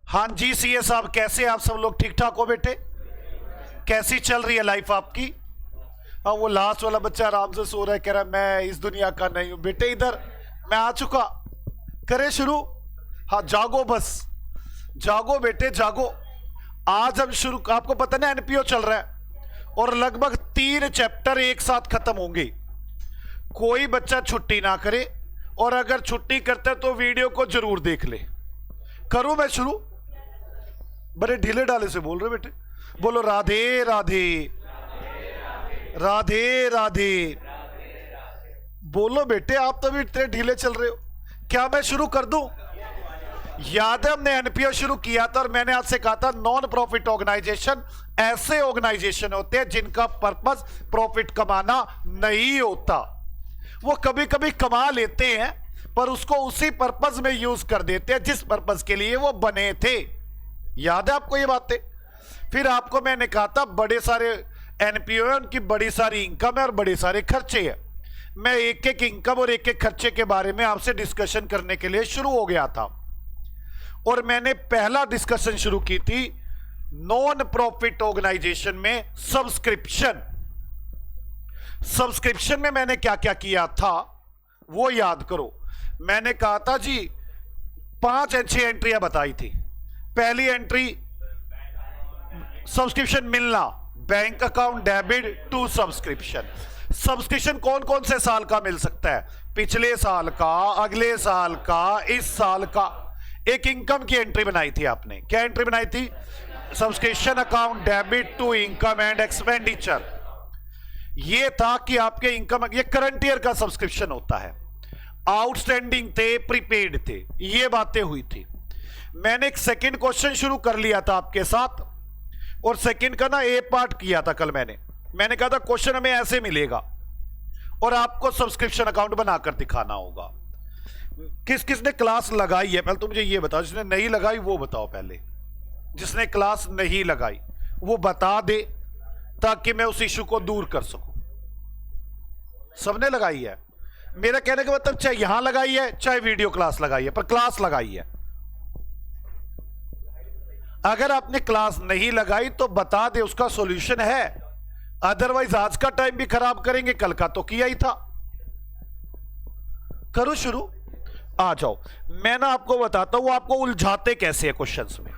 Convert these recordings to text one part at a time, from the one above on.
हाँ जी सीए साहब, कैसे आप सब लोग? ठीक ठाक हो बेटे? कैसी चल रही है लाइफ आपकी? हाँ, वो लास्ट वाला बच्चा आराम से सो रहा है, कह रहा है मैं इस दुनिया का नहीं हूं। बेटे इधर मैं आ चुका, करें शुरू। हाँ जागो, बस जागो बेटे जागो। आज हम शुरू, आपको पता ना एनपीओ चल रहा है और लगभग 3 चैप्टर एक साथ खत्म होंगे। कोई बच्चा छुट्टी ना करे, और अगर छुट्टी करता है तो वीडियो को जरूर देख ले। करूं मैं शुरू? बड़े ढीले ढाले से बोल रहे बेटे, बोलो राधे राधे राधे राधे। बोलो बेटे, आप तो भी इतने ढीले चल रहे हो। क्या मैं शुरू कर दूं? याद है हमने एनपीओ शुरू किया था और मैंने आपसे कहा था नॉन प्रॉफिट ऑर्गेनाइजेशन ऐसे ऑर्गेनाइजेशन होते हैं जिनका पर्पस प्रॉफिट कमाना नहीं होता। वो कभी कभी कमा लेते हैं पर उसको उसी पर्पस में यूज कर देते हैं जिस पर्पस के लिए वो बने थे। याद है आपको ये बातें? फिर आपको मैंने कहा था बड़े सारे एनपीओ है, उनकी बड़ी सारी इनकम है और बड़े सारे खर्चे हैं। मैं एक एक इनकम और एक एक खर्चे के बारे में आपसे डिस्कशन करने के लिए शुरू हो गया था, और मैंने पहला डिस्कशन शुरू की थी नॉन प्रॉफिट ऑर्गेनाइजेशन में सब्सक्रिप्शन। सब्सक्रिप्शन में मैंने क्या क्या किया था वो याद करो। मैंने कहा था जी 5-6 एंट्रियां बताई थी। पहली एंट्री सब्सक्रिप्शन मिलना, bank account debit to subscription. Subscription कौन कौन से साल का मिल सकता है? पिछले साल का, अगले साल का, इस साल का। एक इनकम की एंट्री बनाई थी आपने। क्या एंट्री बनाई थी? Subscription account debit to income and expenditure. ये था कि आपके इनकम, ये करंट ईयर का सब्सक्रिप्शन होता है। आउटस्टैंडिंग थे, प्रीपेड थे, ये बातें हुई थी। मैंने एक सेकंड क्वेश्चन शुरू कर लिया था आपके साथ, और सेकंड का ना ए पार्ट किया था कल। मैंने कहा था क्वेश्चन हमें ऐसे मिलेगा और आपको सब्सक्रिप्शन अकाउंट बनाकर दिखाना होगा। किस किसने क्लास लगाई है पहले तो मुझे ये बताओ। जिसने नहीं लगाई वो बताओ पहले। जिसने क्लास नहीं लगाई वो बता दे ताकि मैं उस इशू को दूर कर सकूं। सबने लगाई है? मेरा कहने का मतलब चाहे यहां लगाई है चाहे वीडियो क्लास लगाई है, पर क्लास लगाई है। अगर आपने क्लास नहीं लगाई तो बता दे, उसका सॉल्यूशन है। अदरवाइज आज का टाइम भी खराब करेंगे, कल का तो किया ही था। करो शुरू, आ जाओ। मैं ना आपको बताता हूं वो आपको उलझाते कैसे है क्वेश्चंस में।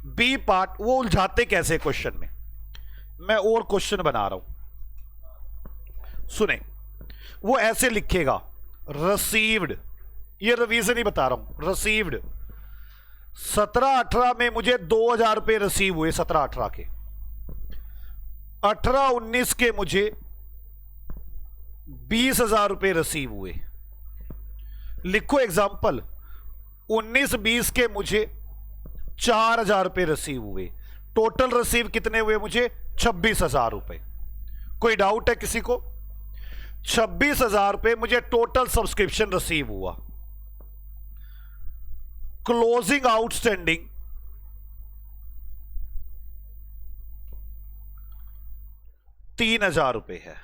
बी पार्ट, वो उलझाते कैसे क्वेश्चन में। मैं और क्वेश्चन बना रहा हूं, सुने। वो ऐसे लिखेगा रिसीव्ड, ये रिवीजन ही बता रहा हूं। रिसीव्ड 17-18 में मुझे 2000 रुपए रिसीव हुए, 17-18 के। 18-19 के मुझे 20,000 रुपए रिसीव हुए। लिखो एग्जाम्पल, 19-20 के मुझे 4,000 रुपए रिसीव हुए। टोटल रिसीव कितने हुए मुझे? 26,000 रुपए। कोई डाउट है किसी को? 26,000 रुपए मुझे टोटल सब्सक्रिप्शन रिसीव हुआ। क्लोजिंग आउटस्टैंडिंग 3,000 रुपए है।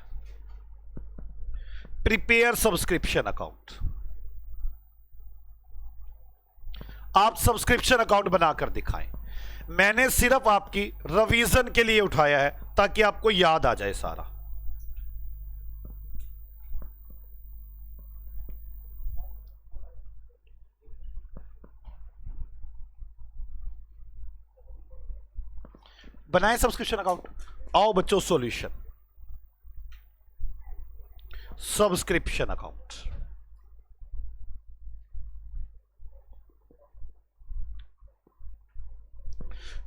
Prepare subscription account. आप सब्सक्रिप्शन अकाउंट बनाकर दिखाएं। मैंने सिर्फ आपकी रिवीजन के लिए उठाया है ताकि आपको याद आ जाए सारा। बनाए सब्सक्रिप्शन अकाउंट। आओ बच्चों, सॉल्यूशन सब्सक्रिप्शन अकाउंट।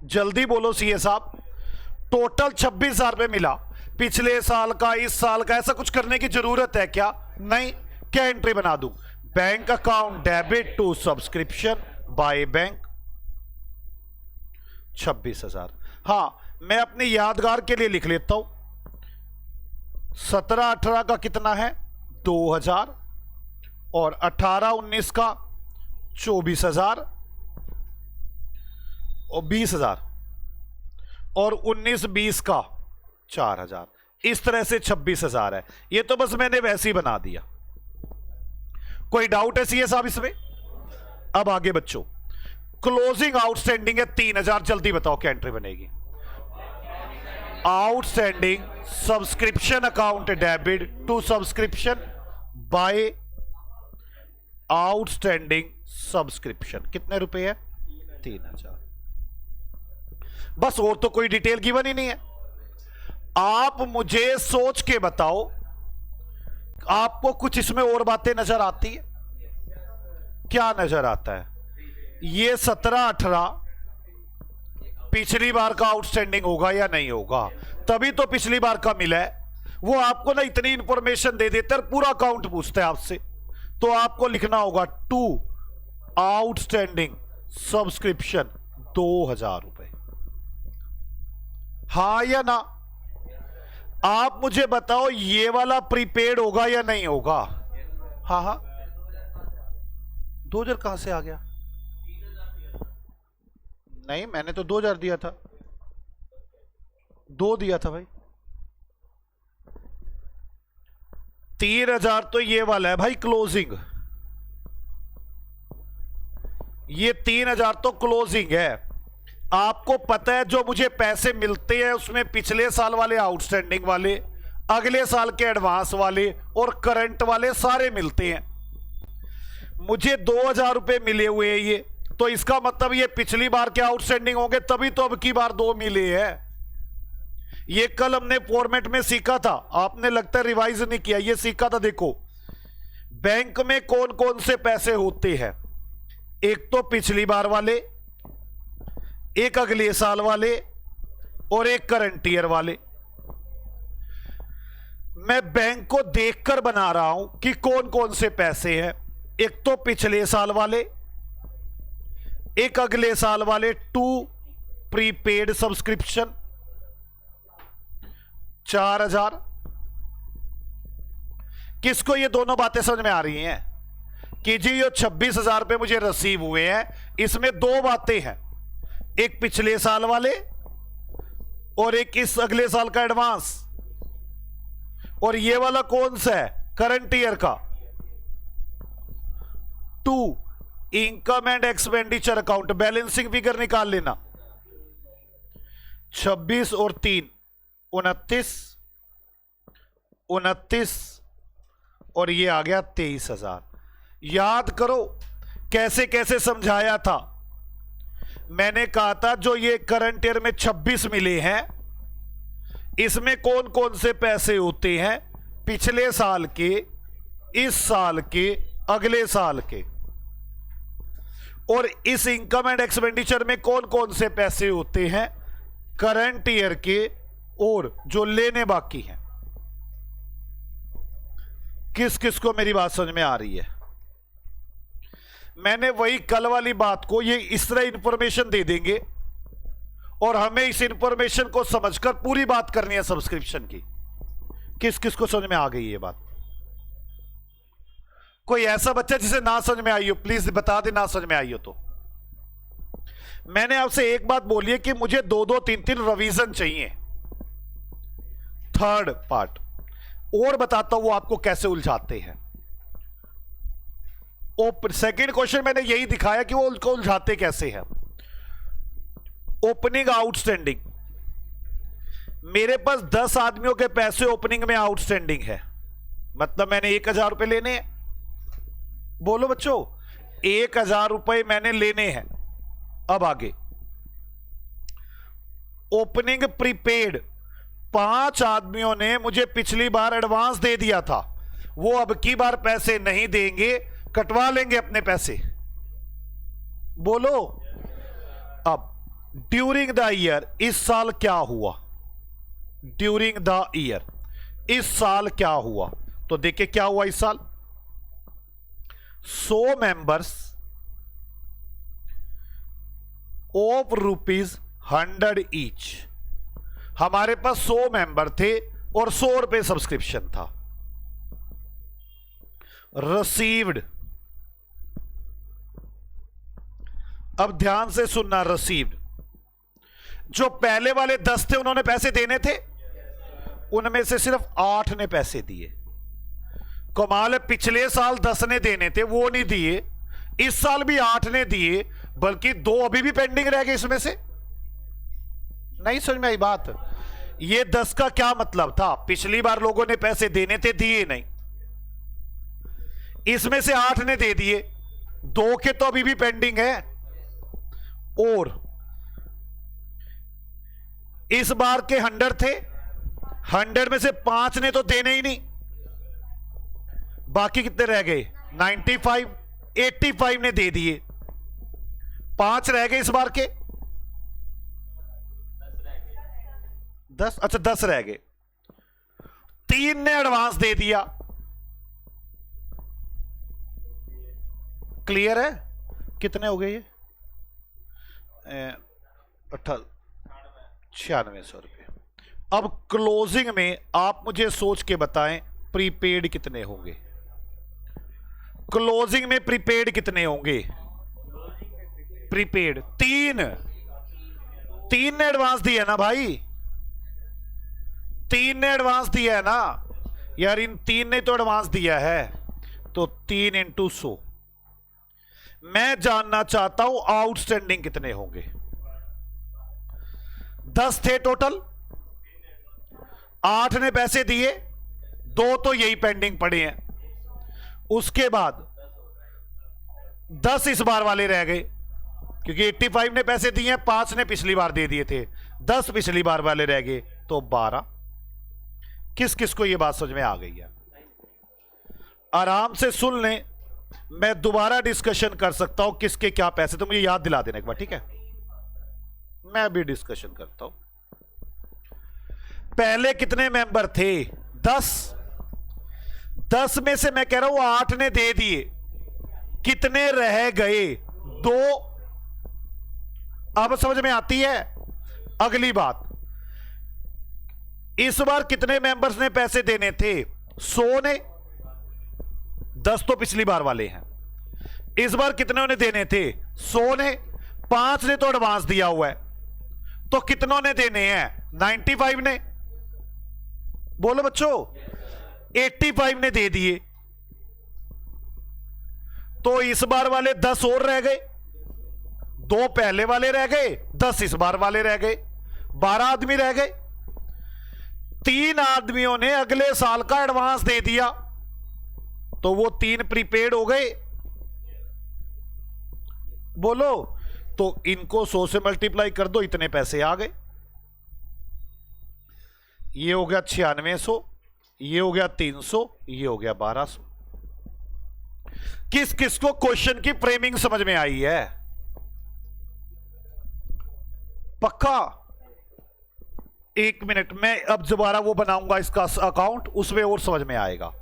जल्दी बोलो सीए साहब। टोटल 26,000 रुपए मिला। पिछले साल का, इस साल का, ऐसा कुछ करने की जरूरत है क्या? नहीं। क्या एंट्री बना दूं? Bank account debit to subscription by bank 26,000। हाँ, मैं अपने यादगार के लिए लिख लेता हूं। 17-18 का कितना है? 2,000, और 18-19 का 24,000 और 20,000, और 19-20 का 4,000। इस तरह से 26,000 है। ये तो बस मैंने वैसे ही बना दिया। कोई डाउट है सीए साहब इसमें? अब आगे बच्चों, क्लोजिंग आउटस्टैंडिंग है 3000, जल्दी बताओ क्या एंट्री बनेगी। Outstanding subscription account debit to subscription by outstanding subscription. कितने रुपए है? 3000। बस, और तो कोई डिटेल गिवन ही नहीं है। आप मुझे सोच के बताओ, आपको कुछ इसमें और बातें नजर आती है? क्या नजर आता है? ये 17-18 पिछली बार का आउटस्टैंडिंग होगा या नहीं होगा? तभी तो पिछली बार का मिला है। वो आपको ना इतनी इंफॉर्मेशन दे देते हैं, पूरा अकाउंट पूछते हैं आपसे, तो आपको लिखना होगा टू आउटस्टैंडिंग सब्सक्रिप्शन 2000 रुपए। हाँ या ना? आप मुझे बताओ ये वाला प्रीपेड होगा या नहीं होगा? हाँ हाँ। 2000 कहां से आ गया? नहीं, मैंने तो 2000 दिया था, 2 दिया था भाई। 3000 तो ये वाला है भाई क्लोजिंग, ये 3000 तो क्लोजिंग है। आपको पता है जो मुझे पैसे मिलते हैं उसमें पिछले साल वाले आउटस्टैंडिंग वाले, अगले साल के एडवांस वाले और करंट वाले सारे मिलते हैं। मुझे 2000 रुपए मिले हुए हैं ये, तो इसका मतलब ये पिछली बार के आउटस्टैंडिंग होंगे, तभी तो अब की बार 2 मिले हैं। ये कल हमने फॉर्मेट में सीखा था, आपने लगता है रिवाइज नहीं किया, ये सीखा था। देखो बैंक में कौन कौन से पैसे होते हैं, एक तो पिछली बार वाले, एक अगले साल वाले और एक करंट ईयर वाले। मैं बैंक को देखकर बना रहा हूं कि कौन कौन से पैसे हैं। एक तो पिछले साल वाले, एक अगले साल वाले, टू प्रीपेड सब्सक्रिप्शन 4000। किसको ये दोनों बातें समझ में आ रही हैं कि जी ये 26,000 रुपए मुझे रिसीव हुए हैं, इसमें 2 बातें हैं, एक पिछले साल वाले और एक इस अगले साल का एडवांस। और ये वाला कौन सा है? करंट ईयर का। To income and expenditure account, balancing figure निकाल लेना। 26 और 3 29 और ये आ गया 23,000। याद करो कैसे कैसे समझाया था। मैंने कहा था जो ये करंट ईयर में 26 मिले हैं, इसमें कौन कौन से पैसे होते हैं? पिछले साल के, इस साल के, अगले साल के। और इस इनकम एंड एक्सपेंडिचर में कौन कौन से पैसे होते हैं? करंट ईयर के और जो लेने बाकी हैं। किस किस को मेरी बात समझ में आ रही है? मैंने वही कल वाली बात को ये इस तरह इंफॉर्मेशन दे देंगे और हमें इस इंफॉर्मेशन को समझकर पूरी बात करनी है सब्सक्रिप्शन की। किस किस को समझ में आ गई ये बात? कोई ऐसा बच्चा जिसे ना समझ में आई हो प्लीज बता दे, ना समझ में आई हो तो। मैंने आपसे एक बात बोली है कि मुझे 2-2, 3-3 रिवीजन चाहिए, थर्ड पार्ट। और बताता हूं वो आपको कैसे उलझाते हैं। सेकेंड क्वेश्चन मैंने यही दिखाया कि वो उनको उलझाते कैसे हैं। ओपनिंग आउटस्टैंडिंग, मेरे पास 10 आदमियों के पैसे ओपनिंग में आउटस्टैंडिंग है, मतलब मैंने 1000 रुपए लेने हैं। बोलो बच्चों, 1000 रुपए मैंने लेने हैं। अब आगे ओपनिंग प्रीपेड, 5 आदमियों ने मुझे पिछली बार एडवांस दे दिया था, वो अब की बार पैसे नहीं देंगे, कटवा लेंगे अपने पैसे। बोलो। अब ड्यूरिंग द ईयर, इस साल क्या हुआ? ड्यूरिंग द ईयर, इस साल क्या हुआ? तो देखिए क्या हुआ इस साल। 100 मेंबर्स ऑफ ₹100 ईच। हमारे पास 100 मेंबर थे और 100 रुपए सब्सक्रिप्शन था। रिसीव्ड, अब ध्यान से सुनना, रिसीव्ड जो पहले वाले 10 थे उन्होंने पैसे देने थे, उनमें से सिर्फ 8 ने पैसे दिए। कमाल है, पिछले साल 10 ने देने थे वो नहीं दिए, इस साल भी 8 ने दिए, बल्कि 2 अभी भी पेंडिंग रह गए इसमें से। नहीं समझ में आई बात? ये 10 का क्या मतलब था? पिछली बार लोगों ने पैसे देने थे, दिए नहीं, इसमें से 8 ने दे दिए, 2 के तो अभी भी पेंडिंग है, और इस बार के 100 थे, 100 में से 5 ने तो देने ही नहीं, बाकी कितने रह गए? 95, 85 ने दे दिए, 5 रह गए इस बार के 10, अच्छा 10 रह गए, 3 ने एडवांस दे दिया। क्लियर है? कितने हो गए ये? 9600 रुपये। अब क्लोजिंग में आप मुझे सोच के बताएं प्रीपेड कितने होंगे? क्लोजिंग में प्रीपेड कितने होंगे? प्रीपेड 3 ने एडवांस दिया ना भाई, 3 ने एडवांस दिया है ना यार, इन 3 ने तो एडवांस दिया है, तो 3 × 100। मैं जानना चाहता हूं आउटस्टैंडिंग कितने होंगे? 10 थे टोटल, 8 ने पैसे दिए, 2 तो यही पेंडिंग पड़े हैं, उसके बाद 10 इस बार वाले रह गए, क्योंकि 85 ने पैसे दिए हैं, 5 ने पिछली बार दे दिए थे, 10 पिछली बार वाले रह गए, तो 12। किस किस को यह बात समझ में आ गई है? आराम से सुन लें, मैं दोबारा डिस्कशन कर सकता हूं किसके क्या पैसे, तो मुझे याद दिला देना एक बार, ठीक है? मैं भी डिस्कशन करता हूं। पहले कितने मेंबर थे? 10। 10 में से मैं कह रहा हूं 8 ने दे दिए, कितने रह गए? 2। अब समझ में आती है? अगली बात, इस बार कितने मेंबर्स ने पैसे देने थे? 100 ने, 10 तो पिछली बार वाले हैं। इस बार कितनों ने देने थे? 100 ने, 5 ने तो एडवांस दिया हुआ है, तो कितनों ने देने हैं? 95 ने। बोलो बच्चों, 85 ने दे दिए, तो इस बार वाले 10 और रह गए, 2 पहले वाले रह गए, 10 इस बार वाले रह गए, 12 आदमी रह गए। 3 आदमियों ने अगले साल का एडवांस दे दिया, तो वो 3 प्रीपेड हो गए। बोलो, तो इनको 100 से मल्टीप्लाई कर दो, इतने पैसे आ गए। ये हो गया 9600, ये हो गया 300, ये हो गया 1200। किस किस को क्वेश्चन की फ्रेमिंग समझ में आई है? पक्का? 1 मिनट, मैं अब दोबारा वो बनाऊंगा इसका अकाउंट, उसमें और समझ में आएगा।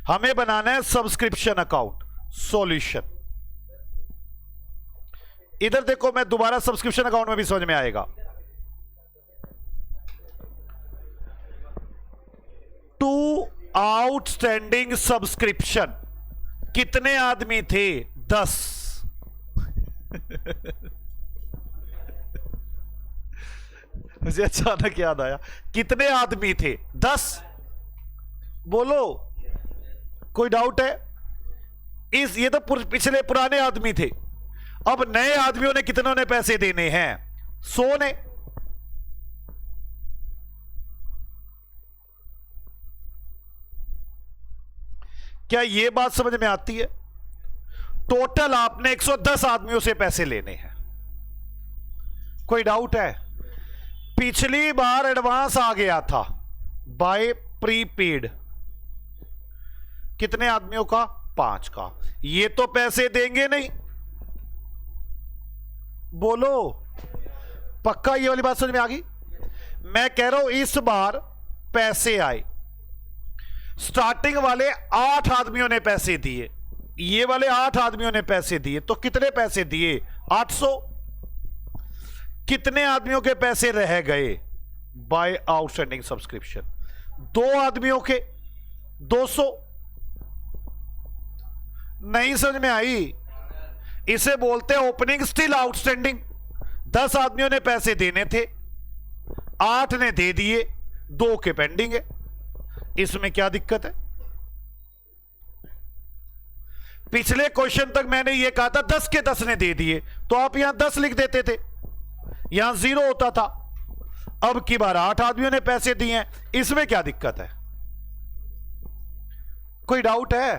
हमें बनाना है सब्सक्रिप्शन अकाउंट सॉल्यूशन। इधर देखो, मैं दोबारा सब्सक्रिप्शन अकाउंट में भी समझ में आएगा। टू आउटस्टैंडिंग सब्सक्रिप्शन, कितने आदमी थे? 10। मुझे अचानक याद आया, कितने आदमी थे? 10। बोलो, कोई डाउट है? ये तो पिछले पुराने आदमी थे, अब नए आदमियों ने कितनों ने पैसे देने हैं? 100 ने। क्या यह बात समझ में आती है? टोटल आपने 110 आदमियों से पैसे लेने हैं। कोई डाउट है? पिछली बार एडवांस आ गया था बाय प्रीपेड, कितने आदमियों का? 5 का। ये तो पैसे देंगे नहीं। बोलो, पक्का ये वाली बात समझ में आ गई? मैं कह रहा हूं इस बार पैसे आए, स्टार्टिंग वाले 8 आदमियों ने पैसे दिए, ये वाले 8 आदमियों ने पैसे दिए, तो कितने पैसे दिए? 800। कितने आदमियों के पैसे रह गए बाय आउटस्टैंडिंग सब्सक्रिप्शन? 2 आदमियों के 200। नहीं समझ में आई? इसे बोलते हैं ओपनिंग स्टिल आउटस्टैंडिंग। 10 आदमियों ने पैसे देने थे, 8 ने दे दिए, 2 के पेंडिंग है। इसमें क्या दिक्कत है? पिछले क्वेश्चन तक मैंने यह कहा था 10 के 10 ने दे दिए, तो आप यहां 10 लिख देते थे, यहां 0 होता था। अब की बार 8 आदमियों ने पैसे दिए हैं, इसमें क्या दिक्कत है? कोई डाउट है?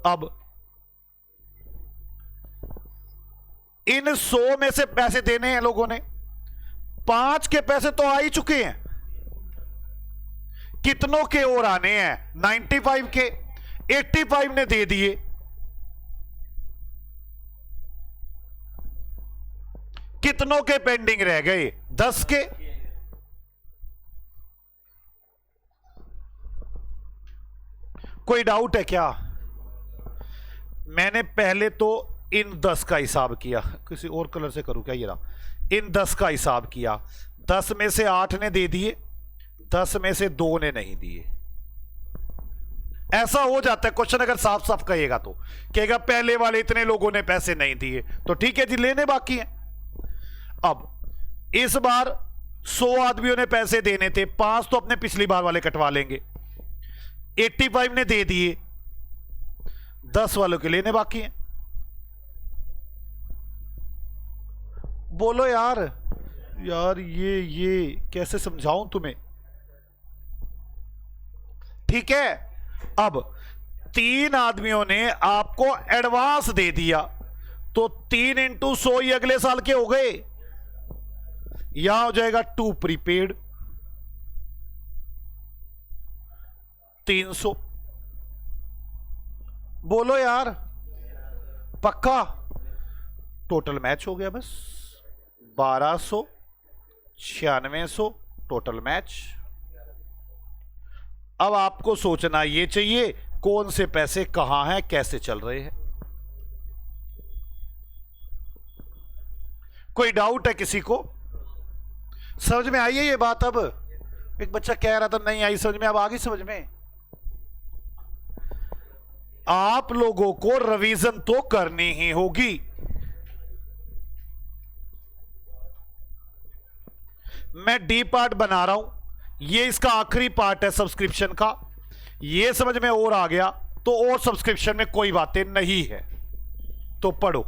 अब इन 100 में से पैसे देने हैं लोगों ने, 5 के पैसे तो आ ही चुके हैं, कितनों के और आने हैं? 95 के। 85 ने दे दिए, कितनों के पेंडिंग रह गए? 10 के। कोई डाउट है क्या? मैंने पहले तो इन 10 का हिसाब किया, किसी और कलर से करूं क्या? ये रहा, इन 10 का हिसाब किया। 10 में से 8 ने दे दिए, 10 में से 2 ने नहीं दिए। ऐसा हो जाता है क्वेश्चन अगर साफ साफ कहेगा तो, कहेगा पहले वाले इतने लोगों ने पैसे नहीं दिए, तो ठीक है जी, लेने बाकी हैं। अब इस बार 100 आदमियों ने पैसे देने थे, 5 तो अपने पिछली बार वाले कटवा लेंगे। 85 ने दे दिए, 10 वालों के लेने बाकी हैं। बोलो यार, यार ये कैसे समझाऊं तुम्हें? ठीक है, अब 3 आदमियों ने आपको एडवांस दे दिया, तो 3 इंटू 100 ही अगले साल के हो गए। यहां हो जाएगा 2 प्रीपेड, 300। बोलो यार, पक्का? टोटल मैच हो गया बस, 1200, 9600 टोटल मैच। अब आपको सोचना ये चाहिए कौन से पैसे कहां हैं, कैसे चल रहे हैं। कोई डाउट है किसी को? समझ में आई है ये बात? अब एक बच्चा कह रहा था नहीं आई समझ में, अब आ गई समझ में। आप लोगों को रिवीजन तो करनी ही होगी। मैं डी पार्ट बना रहा हूं, ये इसका आखिरी पार्ट है सब्सक्रिप्शन का। ये समझ में और आ गया तो और सब्सक्रिप्शन में कोई बातें नहीं है, तो पढ़ो।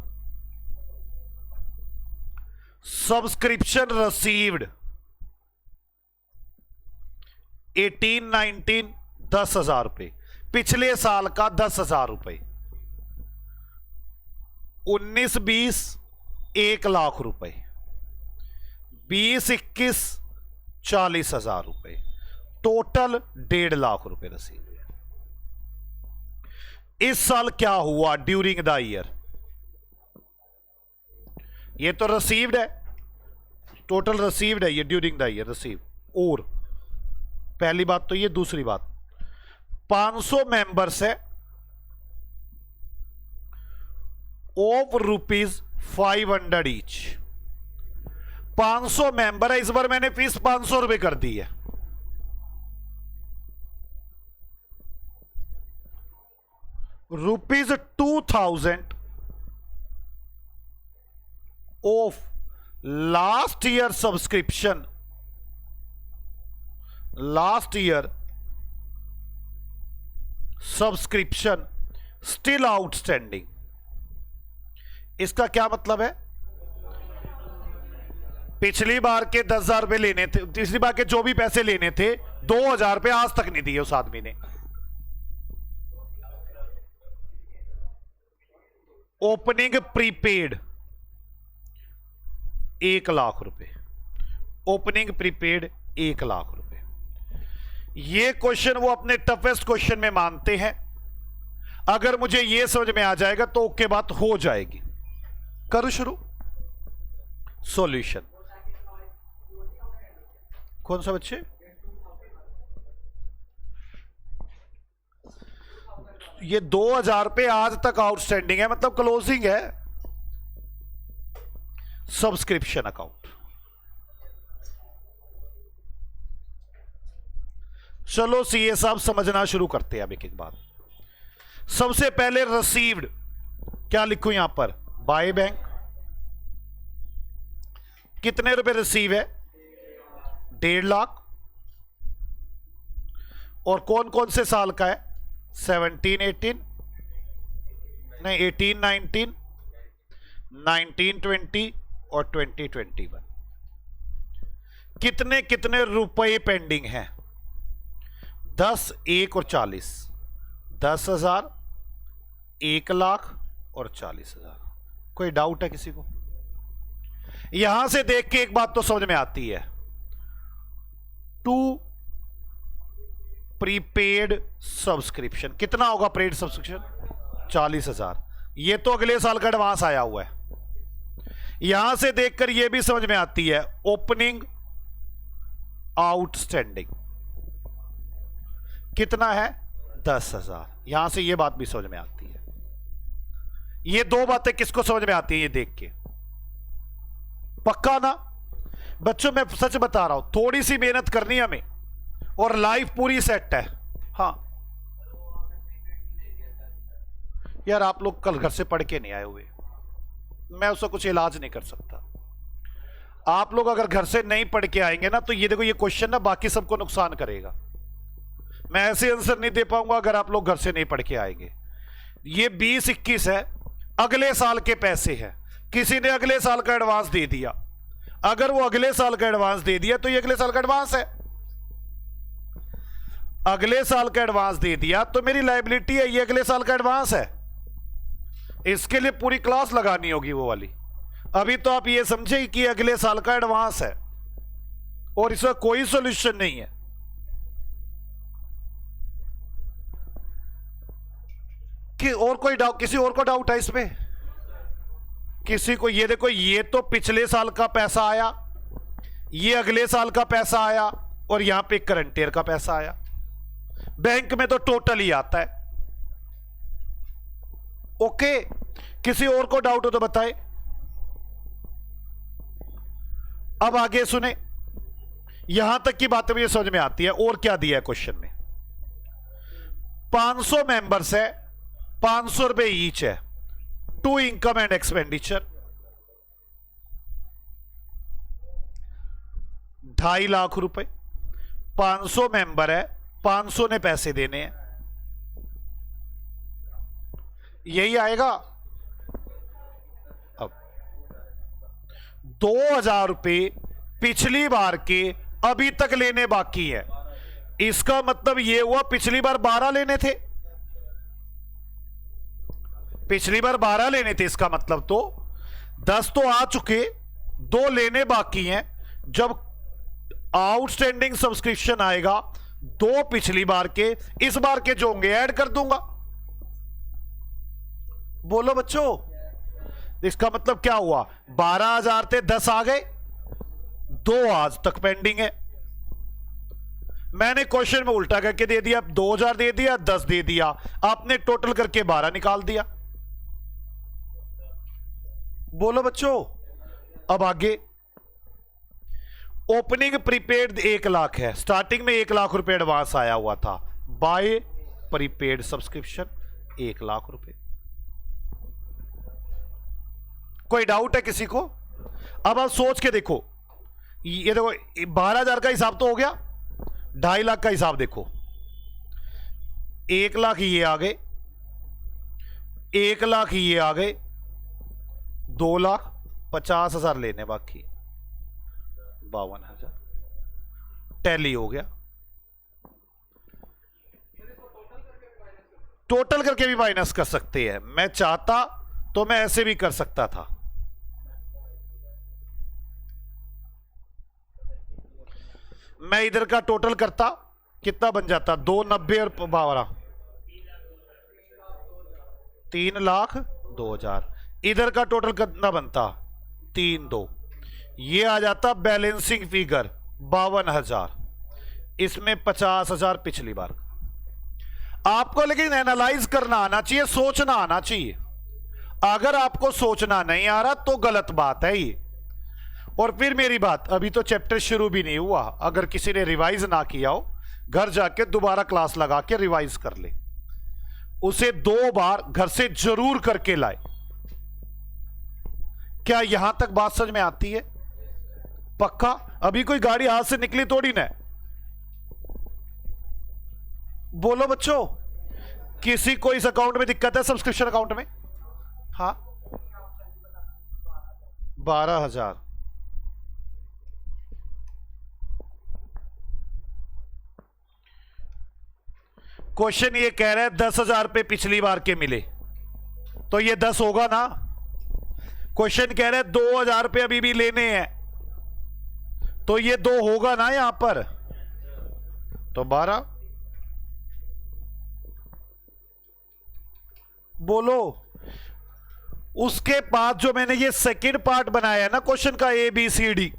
सब्सक्रिप्शन रिसीव्ड 18-19 10,000 रुपए, पिछले साल का 10,000 रुपए। 19-20 1 लाख रुपए, 20-21 40,000 रुपए, टोटल 1.5 लाख रुपए रसीद। इस साल क्या हुआ ड्यूरिंग द ईयर? ये तो रिसीव्ड है, टोटल रिसीव्ड है ये ड्यूरिंग द ईयर रिसीव। और पहली बात तो ये, दूसरी बात 500 मेंबर्स है ऑफ ₹500 ईच। 500 मेंबर है, इस बार मैंने फीस 500 रुपए कर दी है। ₹2000 of last year subscription, last year subscription still outstanding. इसका क्या मतलब है? पिछली बार के 10,000 रुपए लेने थे, पिछली बार के जो भी पैसे लेने थे 2,000 रुपए आज तक नहीं दिए उस आदमी ने। ओपनिंग प्रीपेड 1 लाख रुपए, ओपनिंग प्रीपेड 1 लाख रुपए। ये क्वेश्चन वो अपने टफेस्ट क्वेश्चन में मानते हैं। अगर मुझे ये समझ में आ जाएगा तो ओके बात हो जाएगी। करो शुरू। सॉल्यूशन। कौन सा बच्चे? ये 2,000 रुपए आज तक आउटस्टैंडिंग है, मतलब क्लोजिंग है सब्सक्रिप्शन अकाउंट। चलो सीए साहब समझना शुरू करते हैं अब एक एक बात। सबसे पहले रिसीव्ड क्या लिखूं यहां पर? By bank. कितने रुपए रिसीव है? 1.5 लाख। और कौन कौन से साल का है? 17-18 नहीं, 18-19 1920 और 2021 कितने कितने रुपए पेंडिंग हैं? 10, 1 और 40। 10,000, 1,00,000 और 40,000। कोई डाउट है किसी को? यहां से देख के एक बात तो समझ में आती है, टू प्रीपेड सब्सक्रिप्शन कितना होगा? Paid subscription 40,000। ये तो अगले साल का एडवांस आया हुआ है। यहां से देखकर यह भी समझ में आती है, ओपनिंग आउटस्टैंडिंग कितना है? 10,000। यहां से यह बात भी समझ में आती है। ये दो बातें किसको समझ में आती है? ये देख के पक्का ना बच्चों, मैं सच बता रहा हूं, थोड़ी सी मेहनत करनी है हमें और लाइफ पूरी सेट है। हाँ यार, आप लोग कल घर से पढ़ के नहीं आए हुए, मैं उसका कुछ इलाज नहीं कर सकता। आप लोग अगर घर से नहीं पढ़ के आएंगे ना, तो ये देखो, ये क्वेश्चन ना बाकी सबको नुकसान करेगा। मैं ऐसे आंसर नहीं दे पाऊंगा अगर आप लोग घर से नहीं पढ़ के आएंगे। ये 20-21 है, अगले साल के पैसे हैं। किसी ने अगले साल का एडवांस दे दिया, अगर वो अगले साल का एडवांस दे दिया तो ये अगले साल का एडवांस है। अगले साल का एडवांस दे दिया तो मेरी लायबिलिटी है, ये अगले साल का एडवांस है। इसके लिए पूरी क्लास लगानी होगी वो वाली। अभी तो आप ये समझे कि अगले साल का एडवांस है और इसका कोई सॉल्यूशन नहीं है। कि और कोई डाउट, किसी और को डाउट है इसमें? किसी को? ये देखो, ये तो पिछले साल का पैसा आया, ये अगले साल का पैसा आया और यहां पे करंट ईयर का पैसा आया। बैंक में तो टोटल ही आता है। ओके, किसी और को डाउट हो तो बताए। अब आगे सुने, यहां तक की बातें मुझे समझ में आती है। और क्या दिया है क्वेश्चन में? 500 मेंबर्स है, 500 रुपए ईच है, to income and expenditure 2.5 lakh रुपए। 500 मेंबर है, 500 ने पैसे देने हैं, यही आएगा। अब 2,000 रुपए पिछली बार के अभी तक लेने बाकी है। इसका मतलब यह हुआ पिछली बार 12 लेने थे, पिछली बार 12 लेने थे। इसका मतलब तो 10 तो आ चुके, 2 लेने बाकी हैं। जब आउटस्टैंडिंग सब्सक्रिप्शन आएगा, 2 पिछली बार के, इस बार के जो होंगे ऐड कर दूंगा। बोलो बच्चों, इसका मतलब क्या हुआ? 12,000 थे, 10 आ गए, 2 आज तक पेंडिंग है। मैंने क्वेश्चन में उल्टा करके दे दिया, 2,000 दे दिया, 10 दे दिया, आपने टोटल करके 12 निकाल दिया। बोलो बच्चों, अब आगे। ओपनिंग प्रीपेड 1 लाख है, स्टार्टिंग में 1 लाख रुपए एडवांस आया हुआ था। बाय प्रीपेड सब्सक्रिप्शन 1 लाख रुपए। कोई डाउट है किसी को? अब आप सोच के देखो, ये देखो 12,000 का हिसाब तो हो गया, 2.5 लाख का हिसाब देखो। 1 लाख ये आ गए, 1 लाख ये आ गए, 2,50,000 लेने बाकी, 52,000 टैली हो गया। टोटल करके भी माइनस कर सकते हैं। मैं चाहता तो मैं ऐसे भी कर सकता था। मैं इधर का टोटल करता, कितना बन जाता? 290 और 12, 3,02,000। इधर का टोटल कितना बनता? 3,2। ये आ जाता बैलेंसिंग फिगर 52,000। इसमें 50,000 पिछली बार। आपको लेकिन एनालाइज करना आना चाहिए, सोचना आना चाहिए। अगर आपको सोचना नहीं आ रहा तो गलत बात है ये। और फिर मेरी बात, अभी तो चैप्टर शुरू भी नहीं हुआ। अगर किसी ने रिवाइज ना किया हो, घर जाके दोबारा क्लास लगा के रिवाइज कर ले। उसे 2 बार घर से जरूर करके लाए। क्या यहां तक बात समझ में आती है? पक्का? अभी कोई गाड़ी हाथ से निकली थोड़ी ना। बोलो बच्चों, किसी को इस अकाउंट में दिक्कत है? सब्सक्रिप्शन अकाउंट में? हाँ, 12,000। क्वेश्चन ये कह रहा है 10,000 रुपए पिछली बार के मिले, तो ये 10 होगा ना। क्वेश्चन कह रहा है 2,000 रुपए अभी भी लेने हैं, तो ये 2 होगा ना यहां पर, तो 12। बोलो। उसके बाद जो मैंने ये सेकंड पार्ट बनाया है ना क्वेश्चन का, ABCD,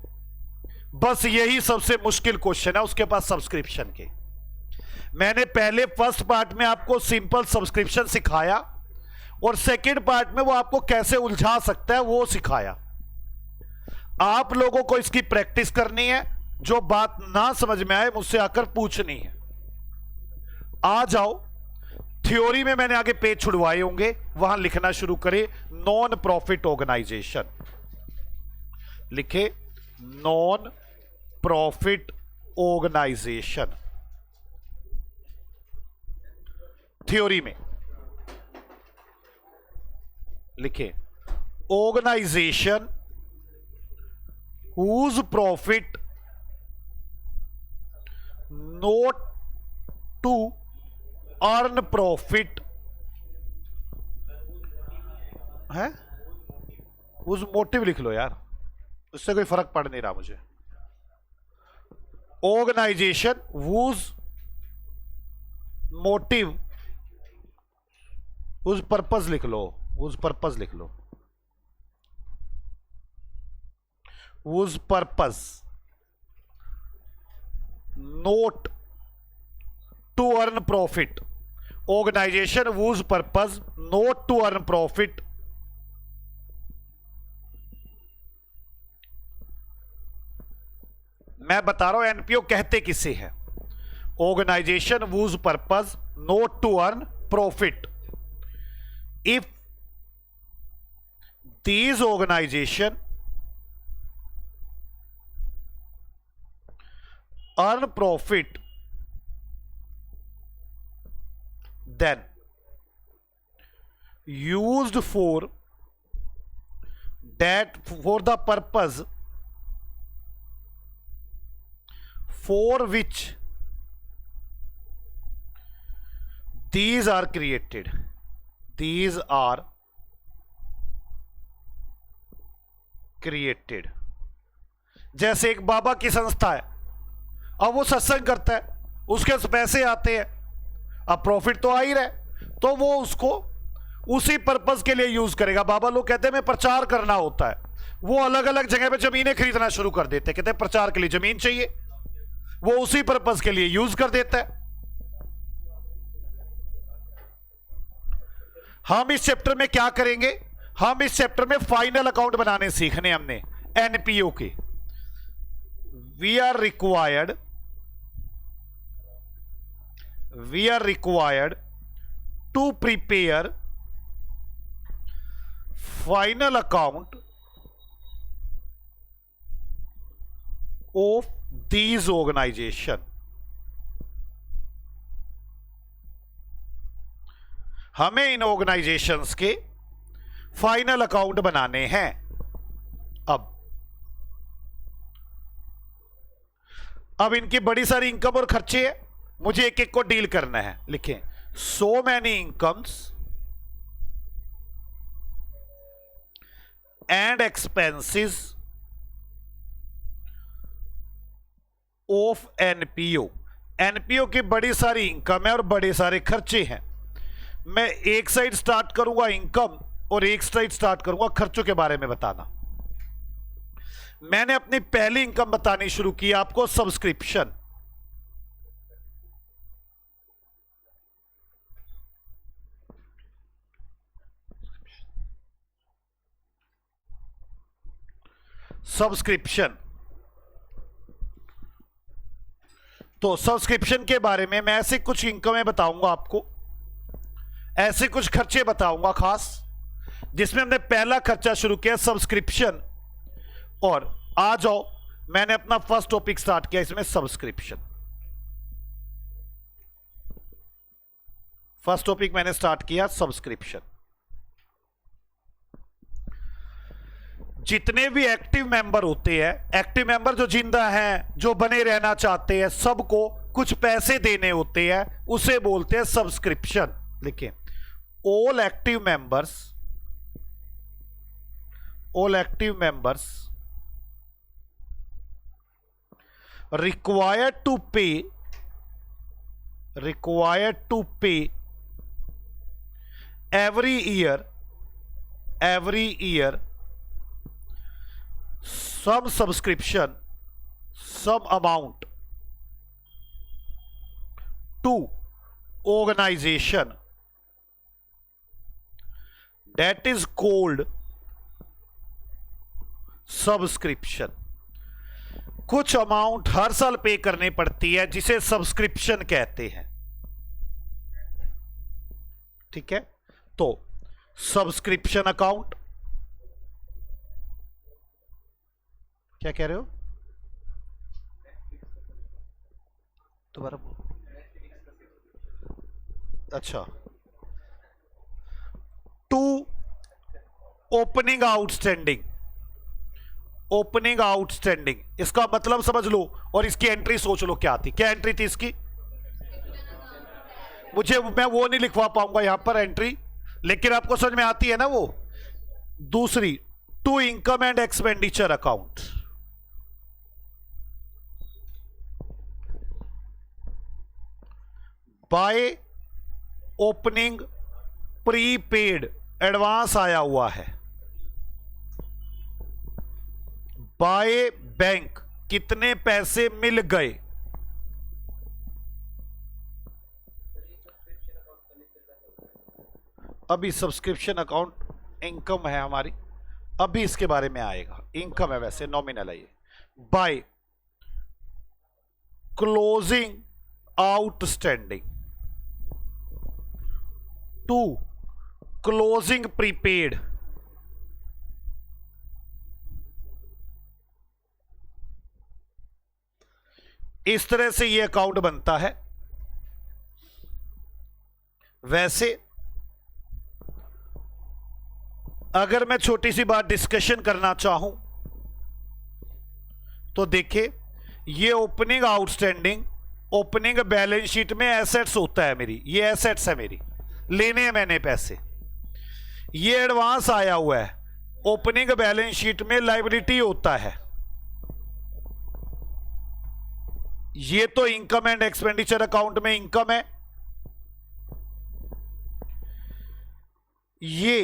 बस यही सबसे मुश्किल क्वेश्चन है उसके पास सब्सक्रिप्शन के। मैंने पहले फर्स्ट पार्ट में आपको सिंपल सब्सक्रिप्शन सिखाया, और सेकंड पार्ट में वो आपको कैसे उलझा सकता है वो सिखाया। आप लोगों को इसकी प्रैक्टिस करनी है, जो बात ना समझ में आए मुझसे आकर पूछनी है। आ जाओ, थ्योरी में मैंने आगे पेज छुड़वाए होंगे, वहां लिखना शुरू करें। नॉन प्रॉफिट ऑर्गेनाइजेशन लिखे, नॉन प्रॉफिट ऑर्गेनाइजेशन थ्योरी में लिखे, organisation whose profit not to earn profit है, उस मोटिव लिख लो यार, उससे कोई फर्क पड़ नहीं रहा मुझे। ऑर्गेनाइजेशन whose मोटिव, उस पर्पस लिख लो, उस पर्पस लिख लो, whose purpose not to earn profit, organization whose purpose not to earn profit मैं बता रहा हूं एनपीओ कहते किसे है। Organisation whose purpose not to earn profit, if these organization earn profit, then used for that, for the purpose for which these are created, these are created। जैसे एक बाबा की संस्था है, अब वो सत्संग करता है, उसके पैसे आते हैं, अब प्रॉफिट तो आ ही रहा है, तो वो उसको उसी पर्पस के लिए यूज करेगा। बाबा लोग कहते हैं मैं प्रचार करना होता है, वो अलग अलग जगह पे जमीनें खरीदना शुरू कर देते हैं, कहते हैं प्रचार के लिए जमीन चाहिए, वो उसी पर्पस के लिए यूज कर देता है। हम इस चैप्टर में क्या करेंगे, हम इस चैप्टर में फाइनल अकाउंट बनाने सीखने हमने एनपीओ के। We are required to prepare final account of these organisation. हमें इन ऑर्गेनाइजेशंस के फाइनल अकाउंट बनाने हैं। अब इनकी बड़ी सारी इनकम और खर्चे हैं, मुझे एक एक को डील करना है। लिखें, so many incomes and expenses of NPO. NPO की बड़ी सारी इनकम है और बड़े सारे खर्चे हैं। मैं एक साइड स्टार्ट करूंगा इनकम और एक साइड स्टार्ट करूंगा खर्चों के बारे में बताना। मैंने अपनी पहली इनकम बतानी शुरू की आपको, सब्सक्रिप्शन। सब्सक्रिप्शन, तो सब्सक्रिप्शन के बारे में मैं ऐसे कुछ इनकमें बताऊंगा आपको, ऐसे कुछ खर्चे बताऊंगा खास, जिसमें हमने पहला खर्चा शुरू किया सब्सक्रिप्शन। और आ जाओ, मैंने अपना फर्स्ट टॉपिक स्टार्ट किया इसमें सब्सक्रिप्शन। फर्स्ट टॉपिक मैंने स्टार्ट किया सब्सक्रिप्शन। जितने भी एक्टिव मेंबर होते हैं, एक्टिव मेंबर जो जिंदा हैं, जो बने रहना चाहते हैं, सबको कुछ पैसे देने होते हैं, उसे बोलते हैं सब्सक्रिप्शन। लिखें, all active members required to pay every year some subscription, some amount to organization that is called subscription। कुछ अमाउंट हर साल पे करनी पड़ती है जिसे सब्सक्रिप्शन कहते हैं। ठीक है, तो सब्सक्रिप्शन अकाउंट, क्या कह रहे हो दोबारा? अच्छा, टू ओपनिंग आउटस्टैंडिंग, इसका मतलब समझ लो और इसकी एंट्री सोच लो क्या थी। क्या एंट्री थी इसकी? मैं वो नहीं लिखवा पाऊंगा यहां पर एंट्री, लेकिन आपको समझ में आती है ना वो। दूसरी, to income and expenditure account, by opening prepaid, advance आया हुआ है। बाय बैंक, कितने पैसे मिल गए। अभी सब्सक्रिप्शन अकाउंट इनकम है हमारी, अभी इसके बारे में आएगा। इनकम है, वैसे नॉमिनल है ये। By closing outstanding, to closing prepaid, इस तरह से ये अकाउंट बनता है। वैसे अगर मैं छोटी सी बात डिस्कशन करना चाहूं तो देखिए, ये opening outstanding, opening balance sheet में एसेट्स होता है मेरी, ये एसेट्स है मेरी, लेने हैं मैंने पैसे। ये एडवांस आया हुआ है, ओपनिंग बैलेंस शीट में लायबिलिटी होता है। ये तो इनकम एंड एक्सपेंडिचर अकाउंट में इनकम है, ये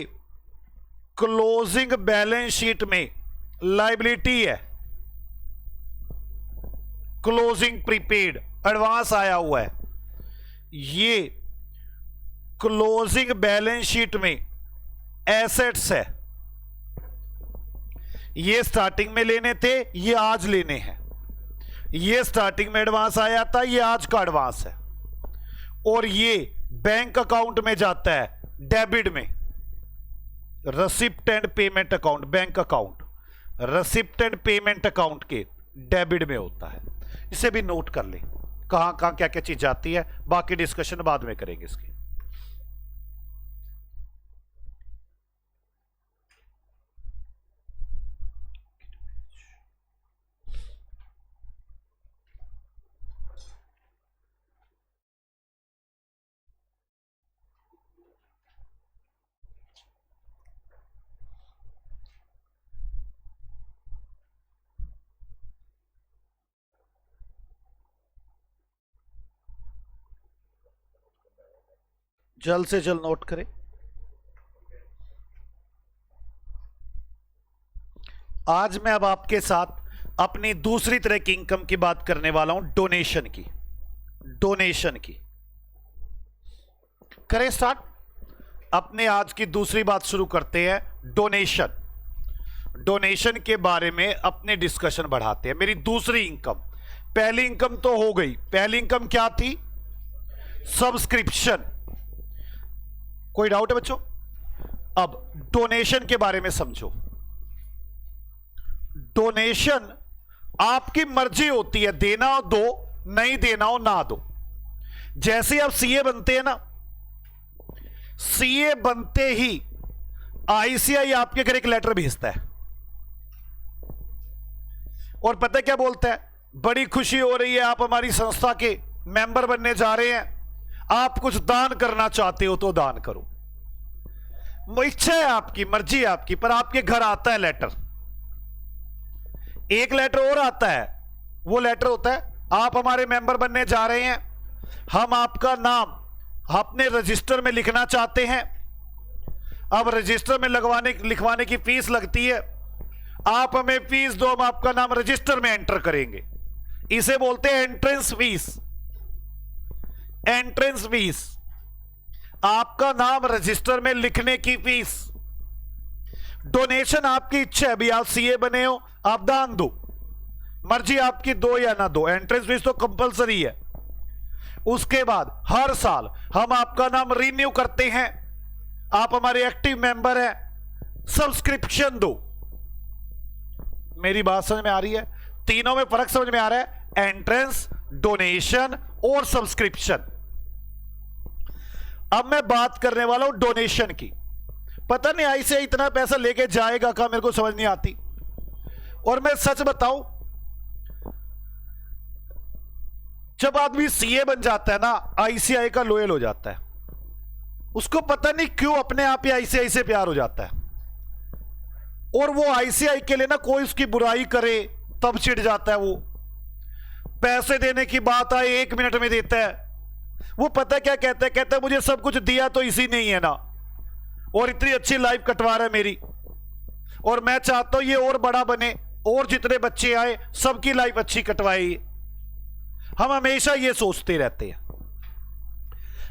क्लोजिंग बैलेंस शीट में लायबिलिटी है। क्लोजिंग प्रीपेड, एडवांस आया हुआ है। ये क्लोजिंग बैलेंस शीट में एसेट्स है। ये स्टार्टिंग में लेने थे, ये आज लेने हैं। ये स्टार्टिंग में एडवांस आया था, ये आज का एडवांस है। और ये बैंक अकाउंट में जाता है, डेबिट में, receipt and payment account, bank account receipt and payment account के डेबिट में होता है। इसे भी नोट कर लें, कहां कहां क्या क्या चीज जाती है। बाकी डिस्कशन बाद में करेंगे इसकी। जल्द से जल्द नोट करें। आज मैं अब आपके साथ अपनी दूसरी तरह की इनकम की बात करने वाला हूं, डोनेशन की। डोनेशन की करें स्टार्ट। अपने आज की दूसरी बात शुरू करते हैं, डोनेशन। डोनेशन के बारे में अपने डिस्कशन बढ़ाते हैं। मेरी दूसरी इनकम, पहली इनकम तो हो गई। पहली इनकम क्या थी? सब्सक्रिप्शन। कोई डाउट है बच्चों? अब डोनेशन के बारे में समझो। डोनेशन आपकी मर्जी होती है, देना हो दो, नहीं देना हो ना दो। जैसे आप सीए बनते हैं ना, सीए बनते ही आईसीआई आपके घर एक लेटर भेजता है, और पता है क्या बोलता है, बड़ी खुशी हो रही है, आप हमारी संस्था के मेंबर बनने जा रहे हैं, आप कुछ दान करना चाहते हो तो दान करो। वो इच्छा है आपकी, मर्जी है आपकी, पर आपके घर आता है लेटर, एक लेटर और आता है। वो लेटर होता है, आप हमारे मेंबर बनने जा रहे हैं, हम आपका नाम अपने रजिस्टर में लिखना चाहते हैं। अब रजिस्टर में लिखवाने की फीस लगती है, आप हमें फीस दो, हम आपका नाम रजिस्टर में एंटर करेंगे। इसे बोलते हैं एंट्रेंस फीस। एंट्रेंस फीस, आपका नाम रजिस्टर में लिखने की फीस। डोनेशन आपकी इच्छा है, भी आप सीए बने हो, आप दान दो, मर्जी आपकी दो या ना दो, एंट्रेंस फीस तो कंपलसरी है। उसके बाद हर साल हम आपका नाम रिन्यू करते हैं, आप हमारे एक्टिव मेंबर हैं, सब्सक्रिप्शन दो। मेरी बात समझ में आ रही है? तीनों में फर्क समझ में आ रहा है, एंट्रेंस, डोनेशन और सब्सक्रिप्शन। अब मैं बात करने वाला हूं डोनेशन की। पता नहीं ऐसे इतना पैसा लेके जाएगा का, मेरे को समझ नहीं आती। और मैं सच बताऊं, जब आदमी सीए बन जाता है ना, आईसीआई का लोयल हो जाता है। उसको पता नहीं क्यों अपने आप ही आईसीआई से प्यार हो जाता है, और वो आईसीआई के लिए ना कोई उसकी बुराई करे तब चिढ़ जाता है। वो पैसे देने की बात आए 1 मिनट में देता है। वो पता क्या कहता है, कहता है मुझे सब कुछ दिया तो इसी ने ही है ना, और इतनी अच्छी लाइफ कटवा रहा है मेरी, और मैं चाहता हूं ये और बड़ा बने, और जितने बच्चे आए सबकी लाइफ अच्छी कटवाए। हम हमेशा ये सोचते रहते हैं।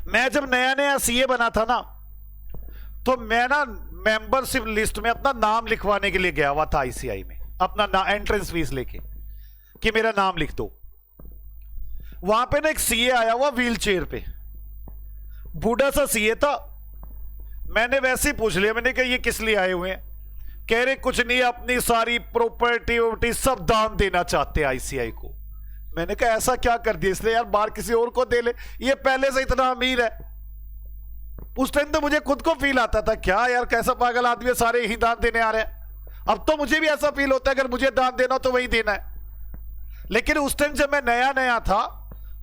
मैं जब नया नया सीए बना था ना, तो मैं ना मेंबरशिप लिस्ट में अपना नाम लिखवाने के लिए गया हुआ था आईसीआई में, अपना एंट्रेंस फीस लेके कि मेरा नाम लिख दो। वहां पे ना एक सीए आया हुआ व्हील चेयर पे, बूढ़ा सा सीए था। मैंने वैसे ही पूछ लिया, मैंने कहा ये किस लिए आए हुए हैं? कह रहे कुछ नहीं, अपनी सारी प्रॉपर्टी सब दान देना चाहते हैं आईसीआई को। मैंने कहा ऐसा क्या कर दिया इसने यार, बाहर किसी और को दे ले, ये पहले से इतना अमीर है। उस टाइम तो मुझे खुद को फील आता था, क्या यार कैसा पागल आदमी है, सारे यही दान देने आ रहे हैं। अब तो मुझे भी ऐसा फील होता है, अगर मुझे दान देना तो वही देना है। लेकिन उस टाइम जब मैं नया नया था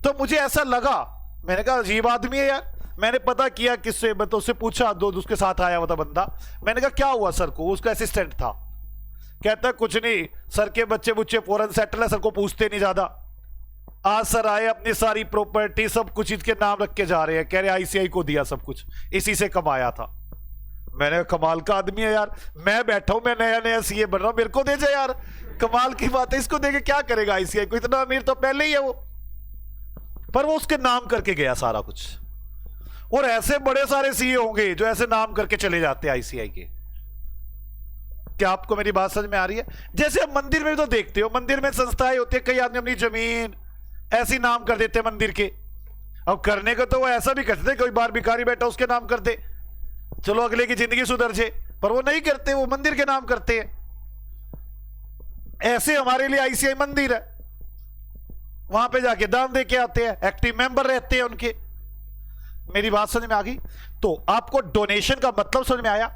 तो मुझे ऐसा लगा, मैंने कहा अजीब आदमी है यार। मैंने पता किया किससे, मैं तो उससे पूछा, दो उसके साथ आया हुआ था बंदा। मैंने कहा क्या हुआ सर को? उसका असिस्टेंट था। कहता कुछ नहीं सर, के बच्चे बुच्चे फौरन सेटल है, सर को पूछते नहीं ज्यादा। आज सर आए, अपनी सारी प्रॉपर्टी सब कुछ इसके नाम रख के जा रहे हैं, कह रहे आईसीआई को दिया सब कुछ, इसी से कमाया था। मैंने कमाल का आदमी है यार, मैं बैठा हूं, मैं नया नया सीए बन रहा हूं, मेरे को दे जाए यार, कमाल की बात है। इसको देके क्या करेगा आईसीआई को, इतना अमीर तो पहले ही है वो। पर वो उसके नाम करके गया सारा कुछ। और ऐसे बड़े सारे सीए होंगे जो ऐसे नाम करके चले जाते हैं आईसीआई के। क्या आपको मेरी बात समझ में आ रही है? जैसे आप मंदिर में तो देखते हो, मंदिर में संस्थाएं होती है, कई आदमी अपनी जमीन ऐसी नाम कर देते हैं मंदिर के। अब करने को तो वो ऐसा भी करते, कोई बार भिखारी बैठा उसके नाम कर दे, चलो अगले की जिंदगी सुधर जाए, पर वो नहीं करते, वो मंदिर के नाम करते हैं। ऐसे हमारे लिए आईसीआई मंदिर है, वहां पे जाके दान दे के आते हैं, एक्टिव मेंबर रहते हैं उनके। मेरी बात समझ में आ गई? तो आपको डोनेशन का मतलब समझ में आया?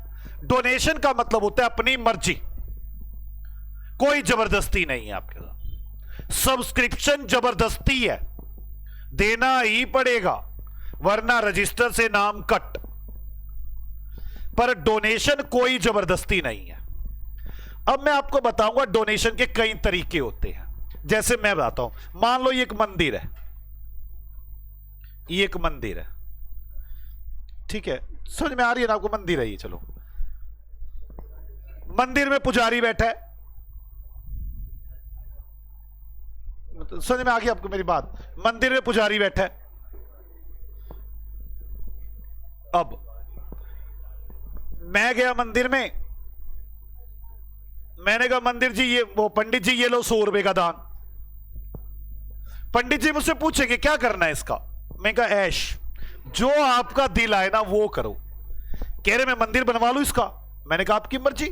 डोनेशन का मतलब होता है अपनी मर्जी, कोई जबरदस्ती नहीं है आपके साथ। सब्सक्रिप्शन जबरदस्ती है, देना ही पड़ेगा वरना रजिस्टर से नाम कट। पर डोनेशन कोई जबरदस्ती नहीं है। अब मैं आपको बताऊंगा डोनेशन के कई तरीके होते हैं। जैसे मैं बताता हूं, मान लो ये एक मंदिर है, ये एक मंदिर है, ठीक है, समझ में आ रही है ना आपको? मंदिर है ये, चलो मंदिर में पुजारी बैठा है, समझ में आ गई आपको मेरी बात? मंदिर में पुजारी बैठा है। अब मैं गया मंदिर में, मैंने कहा मंदिर जी ये, वो पंडित जी ये लो 100 रुपए का दान। पंडित जी मुझसे पूछेंगे क्या करना है इसका? मैं कहा ऐश, जो आपका दिल आए ना वो करो। कह रहे मैं मंदिर बनवा लूं इसका? मैंने कहा आपकी मर्जी।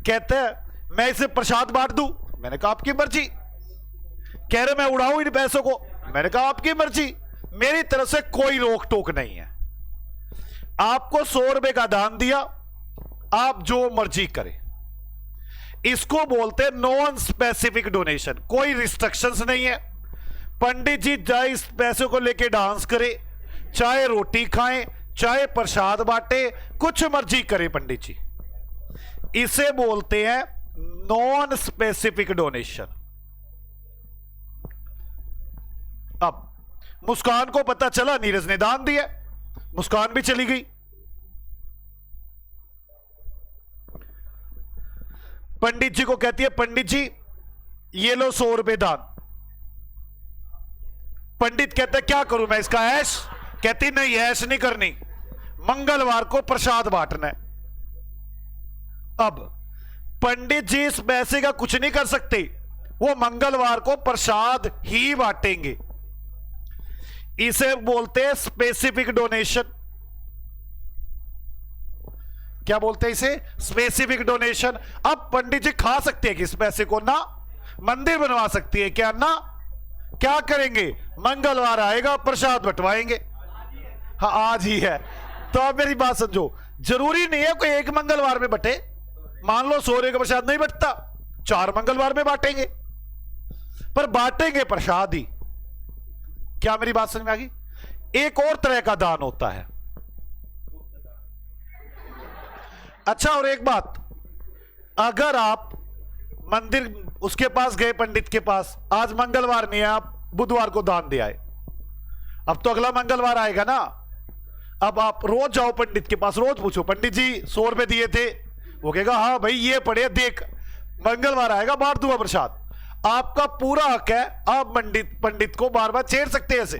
कहते हैं मैं इसे प्रसाद बांट दूं? मैंने कहा आपकी मर्जी। कह रहे मैं उड़ाऊं इन पैसों को? मैंने कहा आपकी मर्जी, मेरी तरफ से कोई रोक टोक नहीं है। आपको 100 रुपए का दान दिया, आप जो मर्जी करें। इसको बोलते हैं नॉन स्पेसिफिक डोनेशन। कोई रिस्ट्रिक्शंस नहीं है। पंडित जी चाहे इस पैसे को लेके डांस करे, चाहे रोटी खाएं, चाहे प्रसाद बांटे, कुछ मर्जी करे पंडित जी। इसे बोलते हैं नॉन स्पेसिफिक डोनेशन। अब मुस्कान को पता चला नीरज ने दान दिया, मुस्कान भी चली गई। पंडित जी को कहती है, पंडित जी ये लो 100 रुपए दान। पंडित कहते क्या करूं मैं इसका, ऐश? कहती नहीं, ऐश नहीं करनी, मंगलवार को प्रसाद बांटना है। अब पंडित जी इस पैसे का कुछ नहीं कर सकते, वो मंगलवार को प्रसाद ही बांटेंगे। इसे बोलते हैं स्पेसिफिक डोनेशन। क्या बोलते हैं इसे? Specific donation. अब पंडित जी खा सकते हैं कि इस पैसे को ना, मंदिर बनवा सकती है क्या ना? क्या करेंगे? मंगलवार आएगा प्रसाद बंटवाएंगे। हाँ आज ही है। तो आप मेरी बात समझो, जरूरी नहीं है कोई एक मंगलवार में बटे। मान लो 100 का प्रसाद नहीं बटता, 4 मंगलवार में बांटेंगे, पर बांटेंगे प्रसाद ही। क्या मेरी बात समझ में आ गई? एक और तरह का दान होता है। अच्छा, और एक बात, अगर आप मंदिर उसके पास गए, पंडित के पास, आज मंगलवार नहीं है, आप बुधवार को दान दे आए, अब तो अगला मंगलवार आएगा ना। अब आप रोज जाओ पंडित के पास, रोज पूछो पंडित जी 100 रुपए दिए थे, वो कहेगा हाँ भाई ये पड़े देख, मंगलवार आएगा बांट दूंगा प्रसाद। आपका पूरा हक है, आप पंडित को बार बार छेड़ सकते हैं ऐसे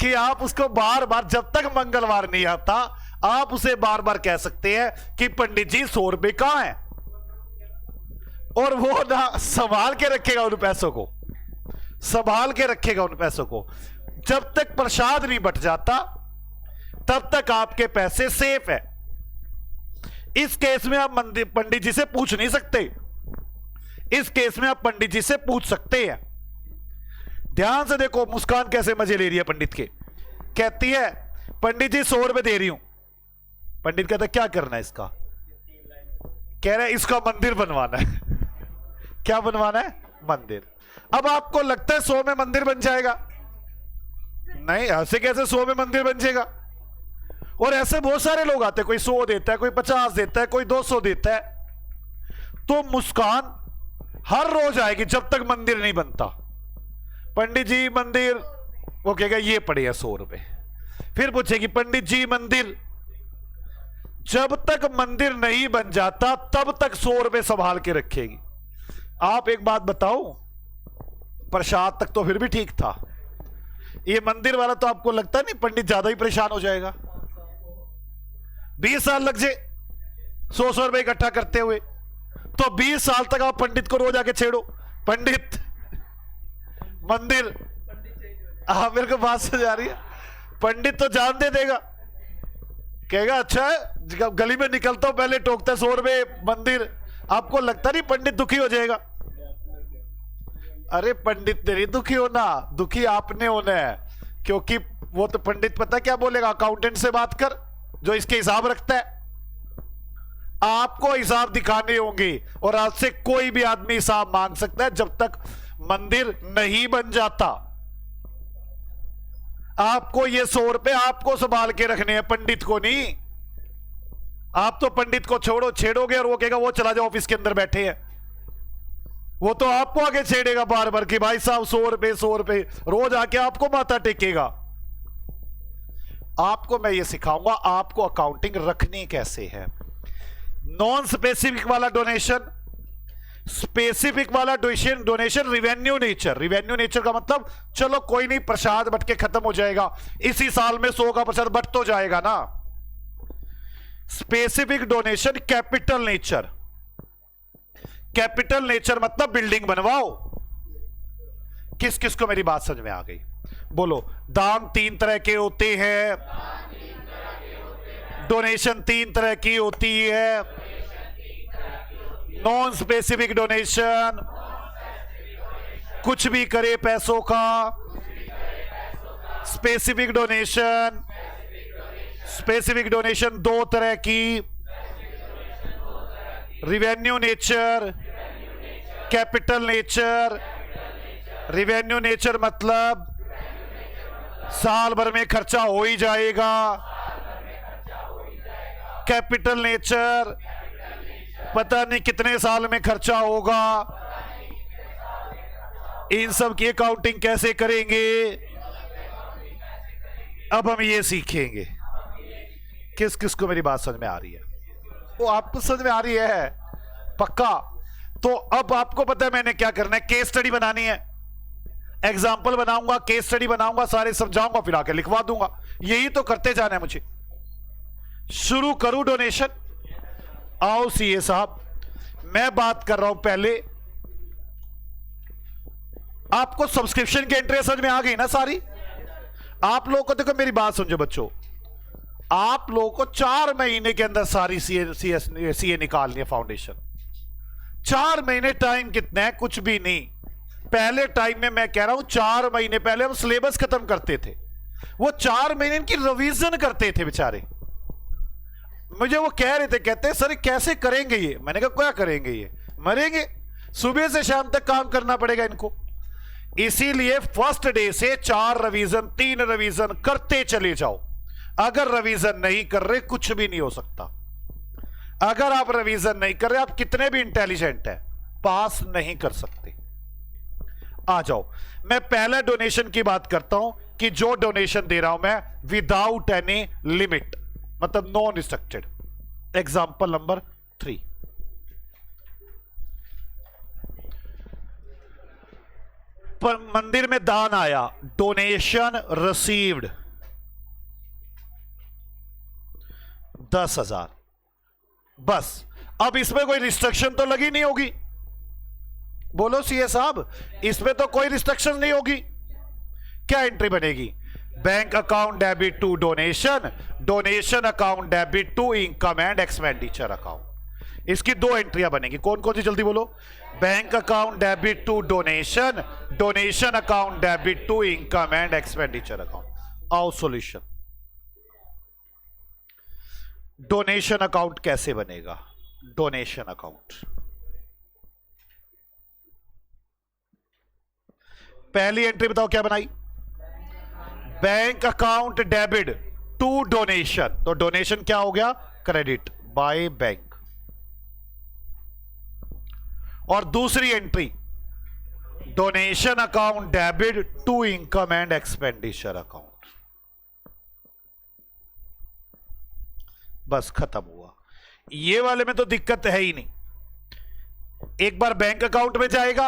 कि आप उसको बार बार, जब तक मंगलवार नहीं आता, आप उसे बार बार कह सकते हैं कि पंडित जी 100 रुपए कहां है, और वो ना संभाल के रखेगा उन पैसों को, संभाल के रखेगा उन पैसों को। जब तक प्रसाद नहीं बट जाता तब तक आपके पैसे सेफ है। इस केस में आप पंडित जी से पूछ नहीं सकते, इस केस में आप पंडित जी से पूछ सकते हैं। ध्यान से देखो मुस्कान कैसे मजे ले रही है पंडित के। कहती है पंडित जी 100 रुपए दे रही हूं। पंडित कहता क्या करना है इसका? कह रहे इसका मंदिर बनवाना है। क्या बनवाना है? मंदिर। अब आपको लगता है 100 में मंदिर बन जाएगा? नहीं, ऐसे कैसे 100 में मंदिर बन जाएगा? और ऐसे बहुत सारे लोग आते हैं, कोई 100 देता है, कोई 50 देता है, कोई 200 देता है। तो मुस्कान हर रोज आएगी जब तक मंदिर नहीं बनता। पंडित जी मंदिर, वो कहेगा ये पड़े 100 रुपए। फिर पूछेगी पंडित जी मंदिर। जब तक मंदिर नहीं बन जाता तब तक 100 रुपए संभाल के रखेगी। आप एक बात बताओ, प्रसाद तक तो फिर भी ठीक था, ये मंदिर वाला तो आपको लगता नहीं पंडित ज्यादा ही परेशान हो जाएगा? 20 साल लग जाए 100 रुपए इकट्ठा करते हुए, तो 20 साल तक आप पंडित को रोज आके छेड़ो, पंडित मंदिर। मेरे को बात समझ आ रही है? पंडित तो जान दे देगा, कहेगा अच्छा है, गली में निकलता हूं पहले टोकता 100 रुपए मंदिर। आपको लगता नहीं पंडित दुखी हो जाएगा? अरे पंडित तेरी दुखी होना, दुखी आपने होना है, क्योंकि वो तो पंडित पता क्या बोलेगा, अकाउंटेंट से बात कर जो इसके हिसाब रखता है। आपको हिसाब दिखाने होंगे, और आपसे कोई भी आदमी हिसाब मांग सकता है जब तक मंदिर नहीं बन जाता। आपको ये 100 रुपए आपको संभाल के रखने हैं, पंडित को नहीं। आप तो पंडित को छोड़ो छेड़ोगे और वो कहेगा वो चला जाओ ऑफिस के अंदर बैठे हैं, वो तो आपको आगे छेड़ेगा बार बार कि भाई साहब 100 रुपए 100 रुपए, रोज आके आपको माथा टेकेगा। आपको मैं ये सिखाऊंगा आपको अकाउंटिंग रखनी कैसे है। नॉन स्पेसिफिक वाला डोनेशन, स्पेसिफिक वाला donation revenue nature. Revenue nature का मतलब चलो कोई नहीं, प्रसाद बट के खत्म हो जाएगा, इसी साल में 100 का प्रसाद बट तो जाएगा ना। Specific donation capital nature. Capital nature मतलब बिल्डिंग बनवाओ। किस किस को मेरी बात समझ में आ गई? बोलो। दान 3 तरह के होते हैं, डोनेशन 3 तरह की होती है। नॉन स्पेसिफिक डोनेशन, कुछ भी करे पैसों का। स्पेसिफिक डोनेशन, स्पेसिफिक डोनेशन 2 तरह की, revenue nature capital nature, revenue nature मतलब साल भर में खर्चा हो ही जाएगा। कैपिटल नेचर पता नहीं कितने साल में खर्चा होगा। इन सब की अकाउंटिंग कैसे करेंगे, अब हम ये सीखेंगे। किस किस को मेरी बात समझ में आ रही है? वो आपको समझ में आ रही है पक्का? तो अब आपको पता है मैंने क्या करना है, केस स्टडी बनानी है, एग्जाम्पल बनाऊंगा, केस स्टडी बनाऊंगा, सारे समझाऊंगा, फिर आके लिखवा दूंगा। यही तो करते जाना है मुझे। शुरू करूं डोनेशन? आओ सीए साहब, मैं बात कर रहा हूं पहले। आपको सब्सक्रिप्शन की एंट्री समझ में आ गई ना सारी? आप लोगों को देखो, मेरी बात समझो बच्चों, आप लोगों को 4 महीने के अंदर सारी सीए निकालनी है फाउंडेशन। 4 महीने टाइम कितना है? कुछ भी नहीं। पहले टाइम में मैं कह रहा हूं 4 महीने पहले हम सिलेबस खत्म करते थे, वो 4 महीने की रिवीजन करते थे बेचारे। मुझे वो कह रहे थे, कहते सर कैसे करेंगे ये? मैंने कहा क्या करेंगे ये? मरेंगे, सुबह से शाम तक काम करना पड़ेगा इनको। इसीलिए फर्स्ट डे से 4 रिवीजन 3 रिवीजन करते चले जाओ। अगर रिवीजन नहीं कर रहे कुछ भी नहीं हो सकता। अगर आप रिवीजन नहीं कर रहे, आप कितने भी इंटेलिजेंट हैं, पास नहीं कर सकते। आ जाओ, मैं पहला डोनेशन की बात करता हूं कि जो डोनेशन दे रहा हूं मैं विदाउट एनी लिमिट, मतलब नॉन रिस्ट्रिक्टेड। एग्जांपल नंबर 3, पर मंदिर में दान आया, डोनेशन रिसीव्ड 10,000। बस, अब इसमें कोई रिस्ट्रिक्शन तो लगी नहीं होगी? बोलो सीए साहब, इसमें तो कोई रिस्ट्रिक्शन नहीं होगी। क्या एंट्री बनेगी? Bank account debit to donation, donation account debit to income and expenditure account. इसकी 2 एंट्रियां बनेगी। कौन कौन सी? जल्दी बोलो। Bank account debit to donation, donation account debit to income and expenditure account. आओ सॉल्यूशन। डोनेशन अकाउंट कैसे बनेगा? डोनेशन अकाउंट पहली एंट्री बताओ क्या बनाई? Bank account debit to donation, तो डोनेशन क्या हो गया? Credit by bank. और दूसरी entry donation account debit to income and expenditure account. बस खत्म हुआ। ये वाले में तो दिक्कत है ही नहीं। एक बार बैंक अकाउंट में जाएगा,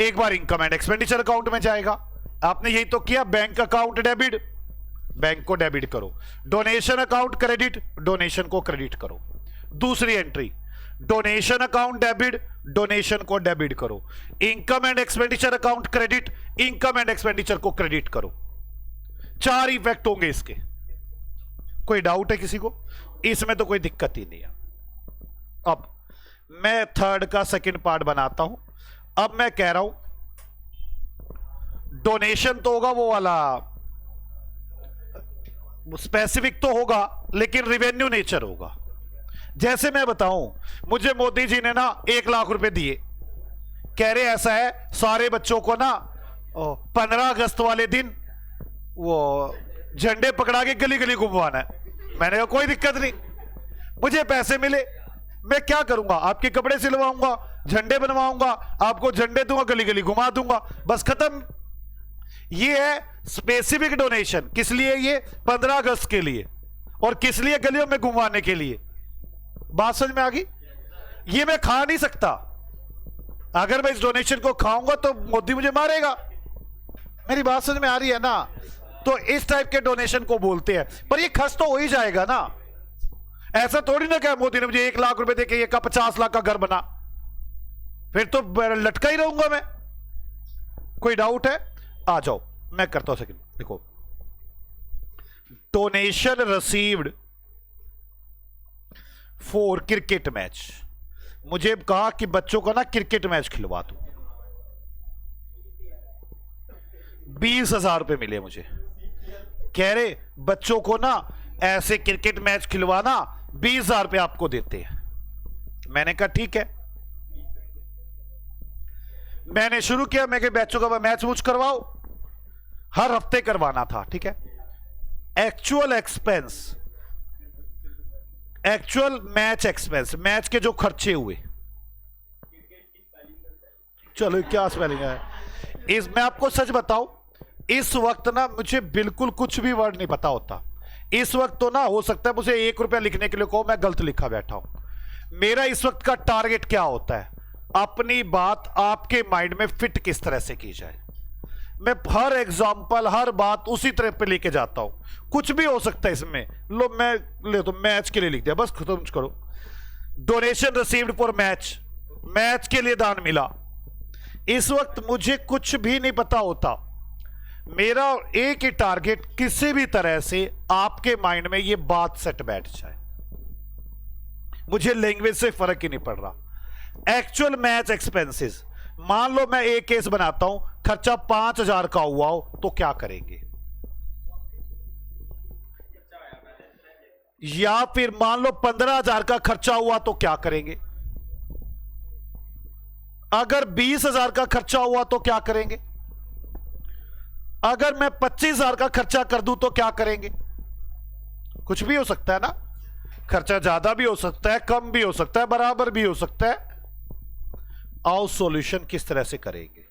एक बार इनकम एंड एक्सपेंडिचर अकाउंट में जाएगा। आपने यही तो किया, बैंक अकाउंट डेबिट, बैंक को डेबिट करो, डोनेशन अकाउंट क्रेडिट, डोनेशन को क्रेडिट करो। दूसरी entry donation account debit, donation को डेबिट करो, income and expenditure account credit, income and expenditure को क्रेडिट करो। 4 इफेक्ट होंगे इसके। कोई डाउट है किसी को? इसमें तो कोई दिक्कत ही नहीं है। अब मैं थर्ड का सेकंड पार्ट बनाता हूं। अब मैं कह रहा हूं डोनेशन तो होगा वो वाला स्पेसिफिक तो होगा, लेकिन रिवेन्यू नेचर होगा। जैसे मैं बताऊं, मुझे मोदी जी ने ना 1 लाख रुपए दिए, कह रहे ऐसा है सारे बच्चों को ना 15 अगस्त वाले दिन वो झंडे पकड़ा के गली गली घुमवाना है। मैंने कहा कोई दिक्कत नहीं, मुझे पैसे मिले, मैं क्या करूंगा? आपके कपड़े सिलवाऊंगा, झंडे बनवाऊंगा, आपको झंडे दूंगा, गली गली घुमा दूंगा, बस खत्म। ये है स्पेसिफिक डोनेशन। किस लिए? ये 15 अगस्त के लिए। और किस लिए? गलियों में घुमाने के लिए। बात समझ में आ गई? ये मैं खा नहीं सकता। अगर मैं इस डोनेशन को खाऊंगा तो मोदी मुझे मारेगा। मेरी बात समझ में आ रही है ना? तो इस टाइप के डोनेशन को बोलते हैं। पर ये खर्च तो हो ही जाएगा ना। ऐसा थोड़ी ना क्या मोदी ने मुझे 1 लाख रुपए देके ये का 50 लाख का घर बना, फिर तो लटका ही रहूंगा मैं। कोई डाउट है? आ जाओ, मैं करता हूं सेकंड। देखो, donation received for cricket match. मुझे कहा कि बच्चों को ना क्रिकेट मैच खिलवा दो। 20,000 रुपए मिले मुझे। कह रहे बच्चों को ना ऐसे क्रिकेट मैच खिलवाना, 20,000 रुपए आपको देते हैं। मैंने कहा ठीक है। मैंने शुरू किया, मैं बैचों का मैच मुझ करवाओ, हर हफ्ते करवाना था, ठीक है। Actual expense, actual match expense, match के जो खर्चे हुए, चलो क्या स्पेलिंग है इस, मैं आपको सच बताऊं, इस वक्त ना मुझे बिल्कुल कुछ भी वर्ड नहीं पता होता। इस वक्त तो ना हो सकता है मुझे 1 रुपया लिखने के लिए कहो, मैं गलत लिखा बैठा हूं। मेरा इस वक्त का टारगेट क्या होता है, अपनी बात आपके माइंड में फिट किस तरह से की जाए। मैं हर एग्जाम्पल, हर बात उसी तरह पे लेके जाता हूं। कुछ भी हो सकता है इसमें, लो मैं ले तो मैच के लिए लिख दिया, बस खत्म करो। Donation received for match, match के लिए दान मिला। इस वक्त मुझे कुछ भी नहीं पता होता, मेरा एक ही टारगेट, किसी भी तरह से आपके माइंड में ये बात सेट बैठ जाए। मुझे लैंग्वेज से फर्क ही नहीं पड़ रहा। एक्चुअल मैच एक्सपेंसेस, मान लो मैं एक केस बनाता हूं, खर्चा 5,000 का हुआ हो तो क्या करेंगे, या फिर मान लो 15,000 का खर्चा हुआ तो क्या करेंगे, अगर 20,000 का खर्चा हुआ तो क्या करेंगे, अगर मैं 25,000 का खर्चा कर दूं तो क्या करेंगे। कुछ भी हो सकता है ना, खर्चा ज्यादा भी हो सकता है, कम भी हो सकता है, बराबर भी हो सकता है। आओ सॉल्यूशन किस तरह से करेंगे।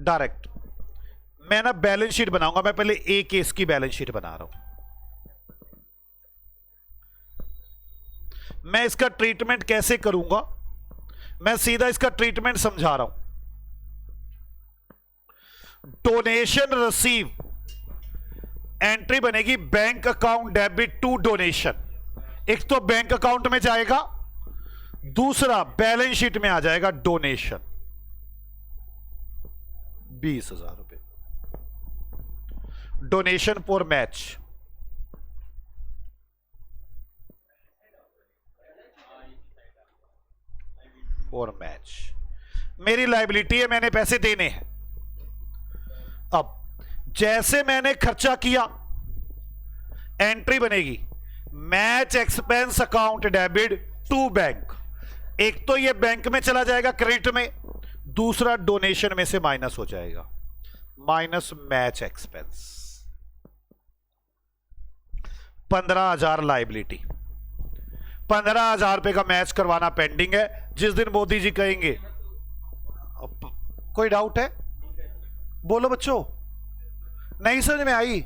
डायरेक्ट मैं ना बैलेंस शीट बनाऊंगा, मैं पहले ए केस की बैलेंस शीट बना रहा हूं। मैं इसका ट्रीटमेंट कैसे करूंगा, मैं सीधा इसका ट्रीटमेंट समझा रहा हूं। डोनेशन रिसीव, एंट्री बनेगी bank account debit to donation. एक तो बैंक अकाउंट में जाएगा, दूसरा बैलेंस शीट में आ जाएगा डोनेशन 20,000 रुपए, donation for match. For match मेरी लायबिलिटी है, मैंने पैसे देने हैं। अब जैसे मैंने खर्चा किया, एंट्री बनेगी match expense account debit to bank. एक तो ये बैंक में चला जाएगा क्रेडिट में, दूसरा डोनेशन में से माइनस हो जाएगा, माइनस मैच एक्सपेंस। 15,000 लायबिलिटी, 15,000 रुपए का मैच करवाना पेंडिंग है। जिस दिन मोदी जी कहेंगे, कोई डाउट है बोलो बच्चों, नहीं समझ में आई।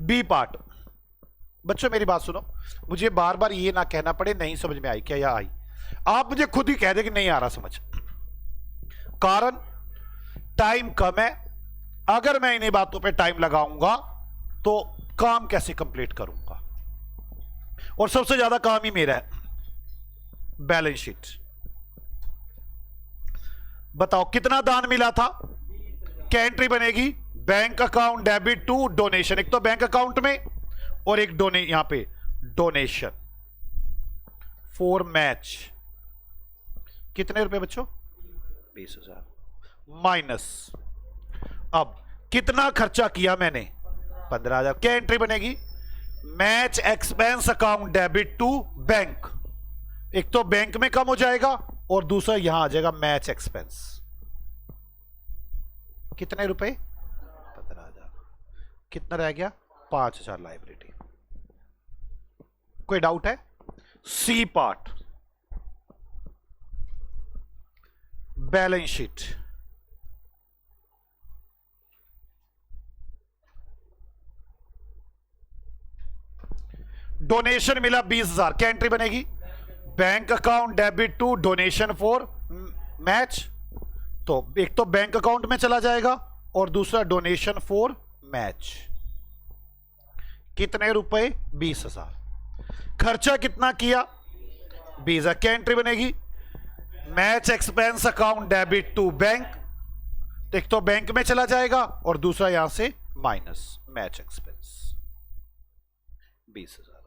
बी पार्ट, बच्चों मेरी बात सुनो, मुझे बार बार ये ना कहना पड़े नहीं समझ में आई क्या या आई, आप मुझे खुद ही कह दे कि नहीं आ रहा समझ। कारण टाइम कम है, अगर मैं इन्हीं बातों पे टाइम लगाऊंगा तो काम कैसे कंप्लीट करूंगा, और सबसे ज्यादा काम ही मेरा है। बैलेंस शीट बताओ कितना दान मिला था, क्या एंट्री बनेगी bank account debit to donation. एक तो बैंक अकाउंट में और एक यहां पे डोनेशन फॉर मैच। कितने रुपए बच्चों, 20,000 माइनस। अब कितना खर्चा किया मैंने, 15,000। क्या एंट्री बनेगी match expense account debit to bank. एक तो बैंक में कम हो जाएगा और दूसरा यहां आ जाएगा मैच एक्सपेंस। कितने रुपए, 15,000। कितना रह गया, 5,000 लायबिलिटी। कोई डाउट है। C part, balance sheet. Donation मिला 20,000, क्या एंट्री बनेगी bank account debit to donation for match. तो एक तो बैंक अकाउंट में चला जाएगा और दूसरा डोनेशन फॉर मैच। कितने रुपए, 20,000। खर्चा कितना किया, 20,000। क्या एंट्री बनेगी match expense account debit to bank. एक तो बैंक में चला जाएगा और दूसरा यहां से माइनस मैच एक्सपेंस 20,000 रुपए।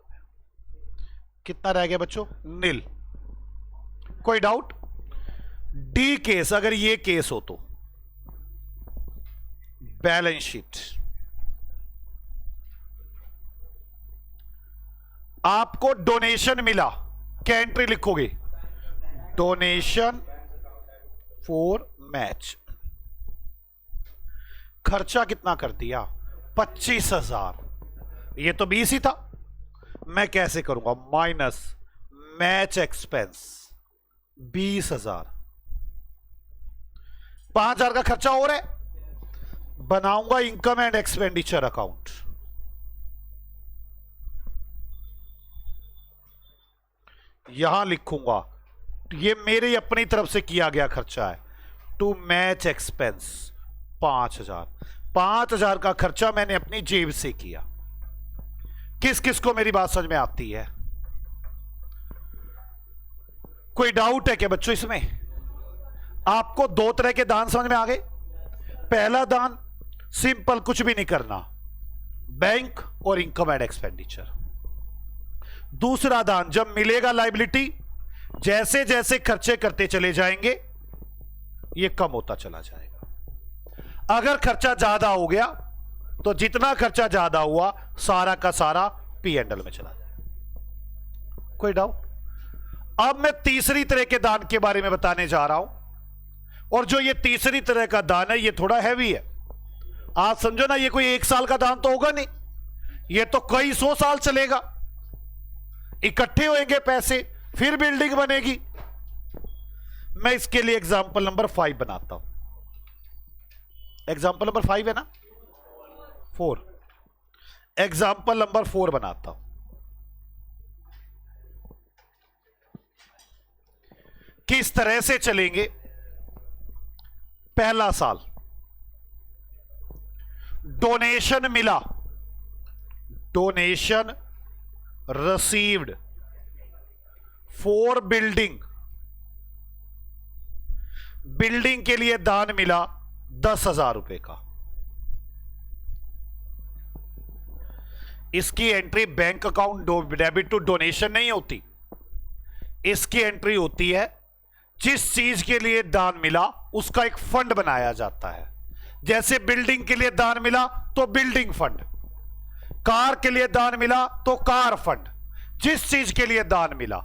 कितना रह गया बच्चों, नील। कोई डाउट। डी केस, अगर ये केस हो तो बैलेंस शीट, आपको डोनेशन मिला, क्या एंट्री लिखोगे? Donation for match. खर्चा कितना कर दिया? 25,000। ये तो 20 ही था। मैं कैसे करूंगा? Minus match expense 20,000। 5,000 का खर्चा हो रहा है। बनाऊंगा इनकम एंड एक्सपेंडिचर अकाउंट। यहां लिखूंगा ये मेरी अपनी तरफ से किया गया खर्चा है। To match expense 5,000। 5,000 का खर्चा मैंने अपनी जेब से किया। किस किस को मेरी बात समझ में आती है? कोई डाउट है क्या बच्चों इसमें? आपको दो तरह के दान समझ में आ गए। पहला दान सिंपल, कुछ भी नहीं करना, बैंक और इनकम एंड एक्सपेंडिचर। दूसरा दान, जब मिलेगा लायबिलिटी, जैसे जैसे खर्चे करते चले जाएंगे ये कम होता चला जाएगा। अगर खर्चा ज्यादा हो गया तो जितना खर्चा ज्यादा हुआ सारा का सारा P&L में चला जाएगा। कोई डाउट? अब मैं तीसरी तरह के दान के बारे में बताने जा रहा हूं। और जो ये तीसरी तरह का दान है ये थोड़ा हैवी है। आप समझो ना, ये कोई 1 साल का दान तो होगा नहीं, ये तो कई 100 साल चलेगा। इकट्ठे होंगे पैसे, फिर बिल्डिंग बनेगी। मैं इसके लिए एग्जांपल नंबर 5 बनाता हूं। एग्जांपल नंबर 5 है ना? 4। एग्जांपल नंबर 4 बनाता हूं। किस तरह से चलेंगे? पहला साल डोनेशन मिला, donation received for building. Building के लिए दान मिला 10,000 रुपए का। इसकी entry bank account debit to donation नहीं होती। इसकी एंट्री होती है जिस चीज के लिए दान मिला उसका एक फंड बनाया जाता है। जैसे बिल्डिंग के लिए दान मिला तो बिल्डिंग फंड, कार के लिए दान मिला तो कार फंड। जिस चीज के लिए दान मिला,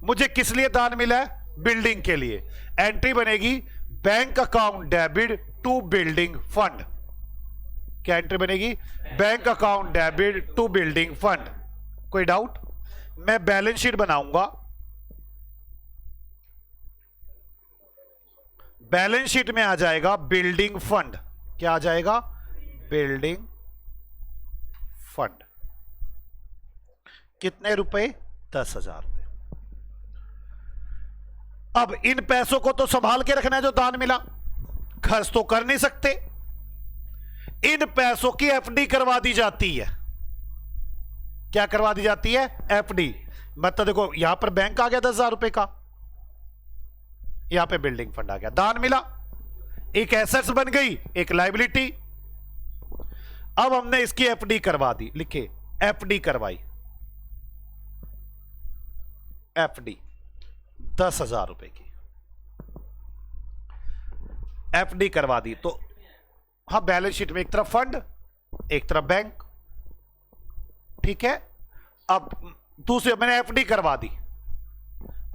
मुझे किस लिए दान मिला है? बिल्डिंग के लिए। एंट्री बनेगी bank account debit to building fund. क्या एंट्री बनेगी? Bank account debit to building fund. कोई डाउट? मैं बैलेंस शीट बनाऊंगा। बैलेंस शीट में आ जाएगा बिल्डिंग फंड। क्या आ जाएगा? Building fund. कितने रुपए? 10,000 रुपए। अब इन पैसों को तो संभाल के रखना है जो दान मिला, खर्च तो कर नहीं सकते। इन पैसों की एफडी करवा दी जाती है। क्या करवा दी जाती है? एफडी। मतलब देखो यहां पर बैंक आ गया 10,000 रुपए का, यहां पे बिल्डिंग फंड आ गया। दान मिला, एक एसेट्स बन गई, एक लायबिलिटी। अब हमने इसकी एफडी करवा दी। लिखे एफडी करवाई। एफडी 10,000 रुपए की एफडी करवा दी। तो हाँ, बैलेंस शीट में एक तरफ फंड, एक तरफ बैंक। ठीक है। अब दूसरे मैंने एफडी करवा दी।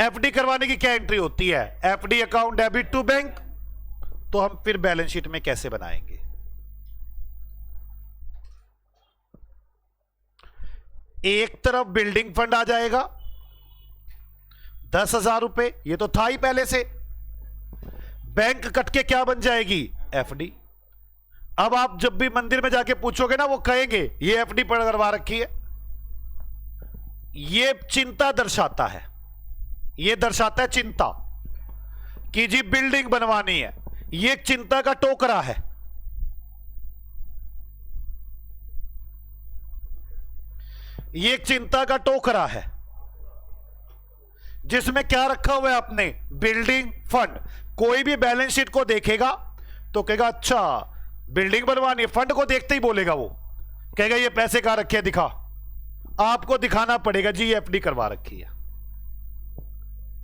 एफडी करवाने की क्या एंट्री होती है? FD account debit to bank. तो हम फिर बैलेंस शीट में कैसे बनाएंगे? एक तरफ बिल्डिंग फंड आ जाएगा 10,000 रुपए, ये तो था ही पहले से। बैंक कट के क्या बन जाएगी? एफडी। अब आप जब भी मंदिर में जाके पूछोगे ना, वो कहेंगे ये एफडी पर करवा रखी है। ये चिंता दर्शाता है, ये दर्शाता है चिंता कि जी बिल्डिंग बनवानी है। ये चिंता का टोकरा है। ये चिंता का टोकरा है जिसमें क्या रखा हुआ है आपने? Building fund. कोई भी बैलेंस शीट को देखेगा तो कहेगा अच्छा बिल्डिंग बनवानी है। फंड को देखते ही बोलेगा, वो कहेगा ये पैसे कहां रखे हैं, दिखा। आपको दिखाना पड़ेगा जी ये एफडी करवा रखी है।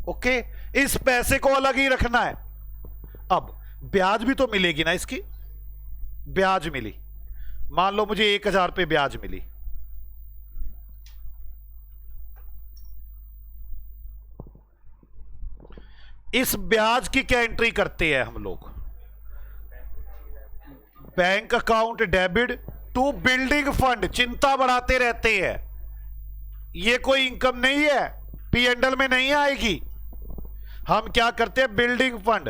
ओके, इस पैसे को अलग ही रखना है। अब ब्याज भी तो मिलेगी ना इसकी। ब्याज मिली, मान लो मुझे 1,000 रुपये ब्याज मिली। इस ब्याज की क्या एंट्री करते हैं हम लोग? Bank account debit to building fund, चिंता बढ़ाते रहते हैं। ये कोई इनकम नहीं है, P&L में नहीं आएगी। हम क्या करते हैं? Building fund.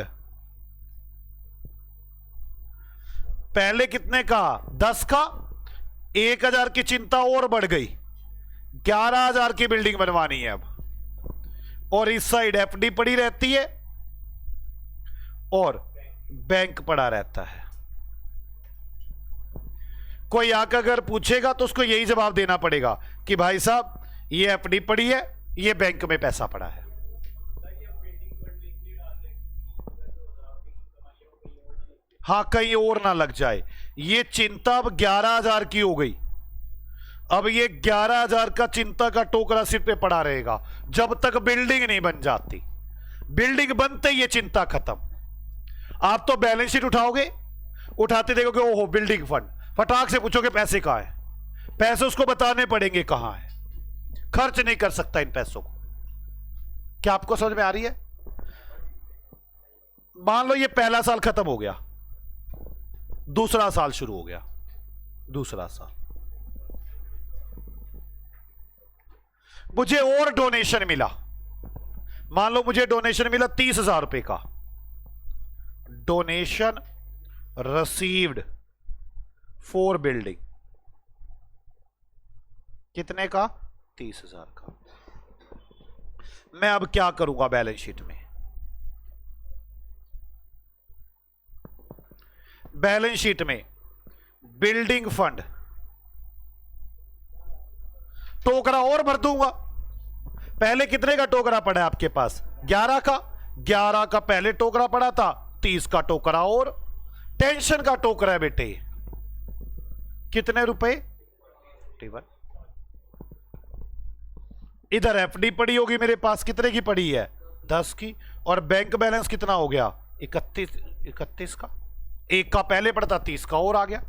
पहले कितने का? 10 का। 1000 की चिंता और बढ़ गई, 11000 की बिल्डिंग बनवानी है अब। और इस साइड FD पड़ी रहती है और बैंक पड़ा रहता है। कोई आकर अगर पूछेगा तो उसको यही जवाब देना पड़ेगा कि भाई साहब ये FD पड़ी है, ये बैंक में पैसा पड़ा है। हाँ, कहीं और ना लग जाए। ये चिंता अब 11000 की हो गई। अब ये 11000 का चिंता का टोकरा सिर पे पड़ा रहेगा जब तक बिल्डिंग नहीं बन जाती। बिल्डिंग बनते ही ये चिंता खत्म। आप तो बैलेंस शीट उठाओगे, उठाते देखोगे ओहो बिल्डिंग फंड, फटाक से पूछोगे पैसे कहां है। पैसे उसको बताने पड़ेंगे कहां है, खर्च नहीं कर सकता इन पैसों को। क्या आपको समझ में आ रही है? मान लो ये पहला साल खत्म हो गया, दूसरा साल शुरू हो गया। दूसरा साल मुझे और डोनेशन मिला। मान लो मुझे डोनेशन मिला 30,000 रुपए का। डोनेशन रिसीव्ड फॉर बिल्डिंग, कितने का? 30,000 का। मैं अब क्या करूंगा बैलेंस शीट में? बैलेंस शीट में बिल्डिंग फंड टोकरा और भर दूंगा। पहले कितने का टोकरा पड़ा है आपके पास? 11 का। 11 का पहले टोकरा पड़ा था, 30 का टोकरा और। टेंशन का टोकरा है बेटे। कितने रुपए? 41। इधर FD पड़ी होगी मेरे पास, कितने की पड़ी है? 10 की। और बैंक बैलेंस कितना हो गया? 31 का। एक का पहले पड़ता, 30 का और आ गया।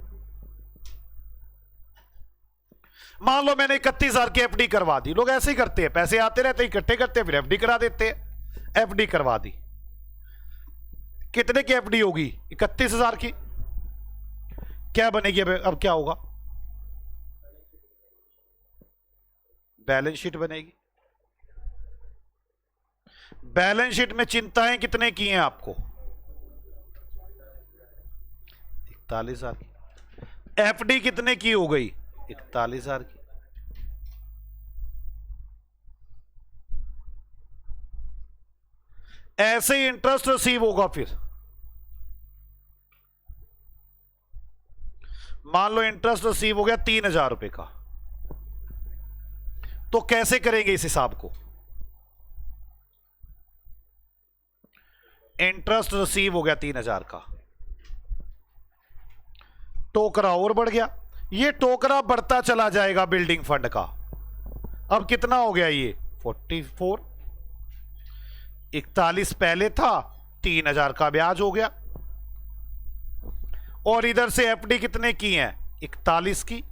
मान लो मैंने 31,000 की FD करवा दी। लोग ऐसे ही करते हैं, पैसे आते रहते हैं, इकट्ठे करते हैं, फिर FD करा देते हैं। FD करवा दी, कितने की FD होगी? 31,000 की। क्या बनेगी अब क्या होगा? बैलेंस शीट बनेगी। बैलेंस शीट में चिंताएं कितने की हैं आपको? 41,000 की। FD कितने की हो गई? 41,000 की। ऐसे ही इंटरेस्ट रिसीव होगा। फिर मान लो इंटरेस्ट रिसीव हो गया 3,000 रुपए का, तो कैसे करेंगे इस हिसाब को? इंटरेस्ट रिसीव हो गया 3,000 का, टोकरा और बढ़ गया। ये टोकरा बढ़ता चला जाएगा बिल्डिंग फंड का। अब कितना हो गया ये? 44। 41 पहले था, 3,000 का ब्याज हो गया। और इधर से FD कितने की है? 41 की।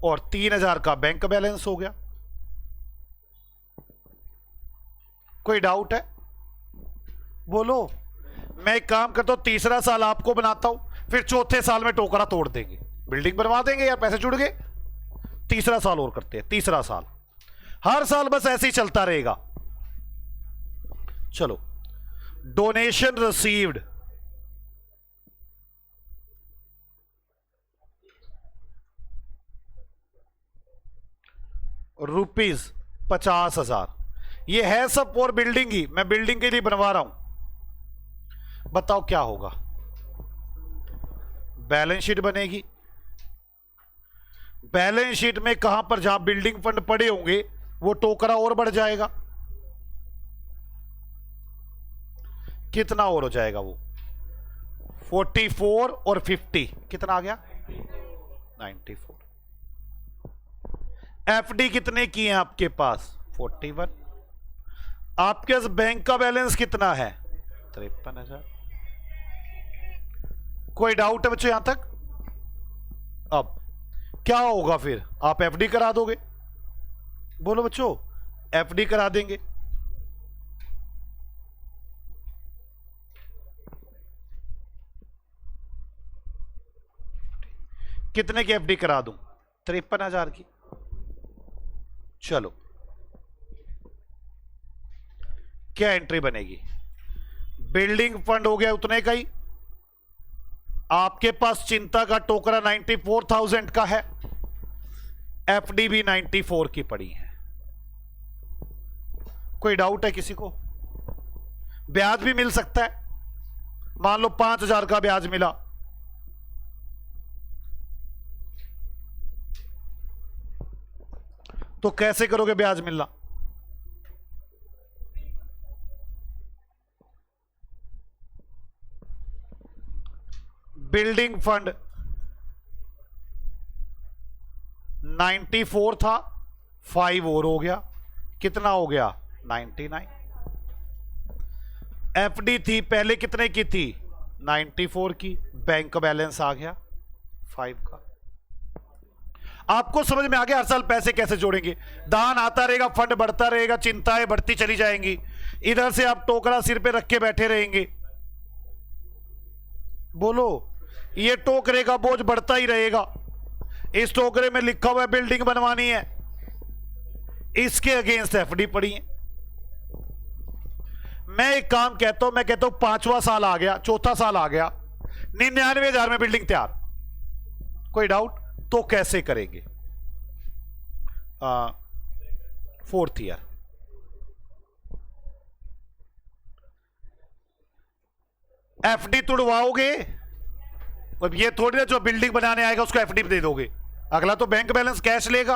और 3,000 का बैंक बैलेंस हो गया। कोई डाउट है? बोलो। मैं एक काम करता हूं, तीसरा साल आपको बनाता हूं, फिर चौथे साल में टोकरा तोड़ देंगे, बिल्डिंग बनवा देंगे यार, पैसे जुड़ गए। तीसरा साल और करते हैं। तीसरा साल, हर साल बस ऐसे ही चलता रहेगा। चलो, डोनेशन रिसीव्ड ₹50,000। ये है सब और बिल्डिंग ही, मैं बिल्डिंग के लिए बनवा रहा हूं। बताओ क्या होगा? बैलेंस शीट बनेगी। बैलेंस शीट में कहां पर जहां बिल्डिंग फंड पड़े होंगे वो टोकरा और बढ़ जाएगा। कितना और हो जाएगा वो? 44 और 50 कितना आ गया? 94। FD कितने की है आपके पास? 41। आपके पास बैंक का बैलेंस कितना है? 53,000। कोई डाउट है बच्चों यहां तक? अब क्या होगा फिर? आप FD करा दोगे? बोलो बच्चों, FD करा देंगे। कितने की एफडी करा दूं? 53,000 की। चलो क्या एंट्री बनेगी? बिल्डिंग फंड हो गया उतने का ही। आपके पास चिंता का टोकरा 94,000 का है, एफडी भी 94 की पड़ी है। कोई डाउट है किसी को? ब्याज भी मिल सकता है, मान लो 5,000 का ब्याज मिला, तो कैसे करोगे ब्याज मिलना? बिल्डिंग फंड 94 था, 5 और हो गया, कितना हो गया? 99। एफडी थी पहले कितने की थी? 94 की, बैंक बैलेंस आ गया 5 का। आपको समझ में आ गया हर साल पैसे कैसे जोड़ेंगे? दान आता रहेगा, फंड बढ़ता रहेगा, चिंताएं बढ़ती चली जाएंगी, इधर से आप टोकरा सिर पे रख के बैठे रहेंगे। बोलो, ये टोकरे का बोझ बढ़ता ही रहेगा। इस टोकरे में लिखा हुआ है बिल्डिंग बनवानी है, इसके अगेंस्ट एफडी पड़ी है। मैं एक काम कहता हूं, मैं कहता हूं 5वां साल आ गया, चौथा साल आ गया, 99,000 में बिल्डिंग तैयार। कोई डाउट? तो कैसे करेंगे? 4th year. एफडी तुड़वाओगे? अब ये थोड़ी ना जो बिल्डिंग बनाने आएगा उसको एफडी दे दोगे, अगला तो बैंक बैलेंस कैश लेगा।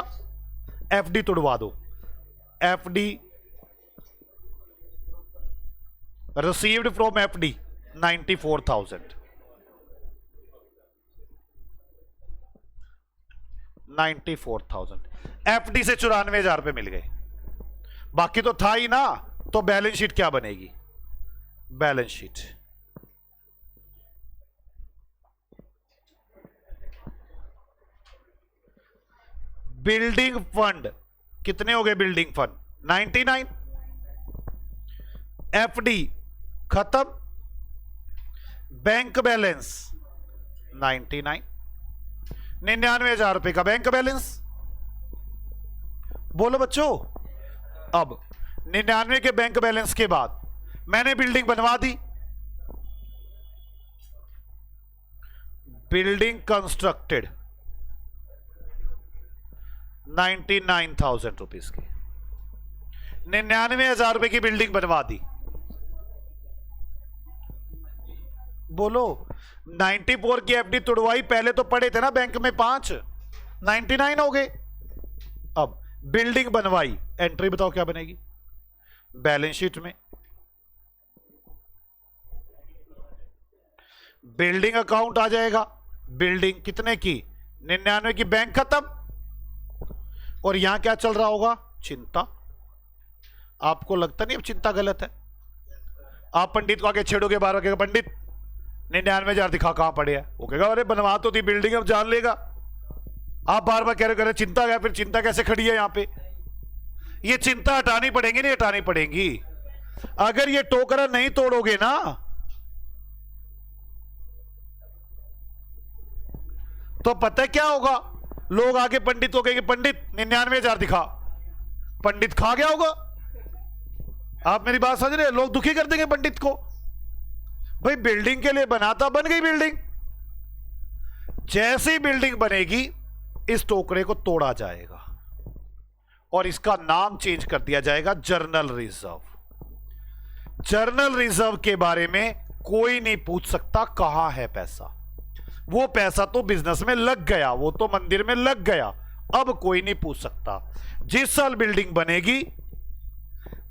एफडी तुड़वा दो। FD received from FD 94,000, 94,000 FD से 94,000 रुपए मिल गए। बाकी तो था ही ना, तो बैलेंस शीट क्या बनेगी? बैलेंस शीट बिल्डिंग फंड कितने हो गए? बिल्डिंग फंड 99, एफडी खत्म, बैंक बैलेंस 99, 99,000 रुपए का बैंक बैलेंस। बोलो बच्चों, अब 99 के बैंक बैलेंस के बाद मैंने बिल्डिंग बनवा दी, बिल्डिंग कंस्ट्रक्टेड 99,000 रुपीज की, 99,000 रुपए की बिल्डिंग बनवा दी। बोलो, 94 की एफडी तुड़वाई, पहले तो पड़े थे ना बैंक में 5, 99 हो गए। अब बिल्डिंग बनवाई, एंट्री बताओ क्या बनेगी? बैलेंस शीट में बिल्डिंग अकाउंट आ जाएगा। बिल्डिंग कितने की? 99 की, बैंक खत्म, और यहां क्या चल रहा होगा? चिंता। आपको लगता नहीं अब चिंता गलत है? आप पंडित को आगे छेड़ोगे, बार बार पंडित 99,000 दिखा कहां पड़े है, वो कहेगा अरे बनवा तो थी बिल्डिंग, अब जान लेगा। आप बार बार कह रहे चिंता गया, फिर चिंता कैसे खड़ी है यहां पे? ये चिंता हटानी पड़ेगी, नहीं हटानी पड़ेगी? अगर ये टोकरा नहीं तोड़ोगे ना, तो पता है क्या होगा? लोग आगे पंडित को कहेंगे पंडित 99,000 दिखा, पंडित खा गया होगा। आप मेरी बात समझ रहे हैं? लोग दुखी कर देंगे पंडित को। भाई बिल्डिंग के लिए बनाता, बन गई बिल्डिंग। जैसी बिल्डिंग बनेगी इस टोकरे को तोड़ा जाएगा और इसका नाम चेंज कर दिया जाएगा जर्नल रिजर्व। जर्नल रिजर्व के बारे में कोई नहीं पूछ सकता कहां है पैसा। वो पैसा तो बिजनेस में लग गया, वो तो मंदिर में लग गया, अब कोई नहीं पूछ सकता। जिस साल बिल्डिंग बनेगी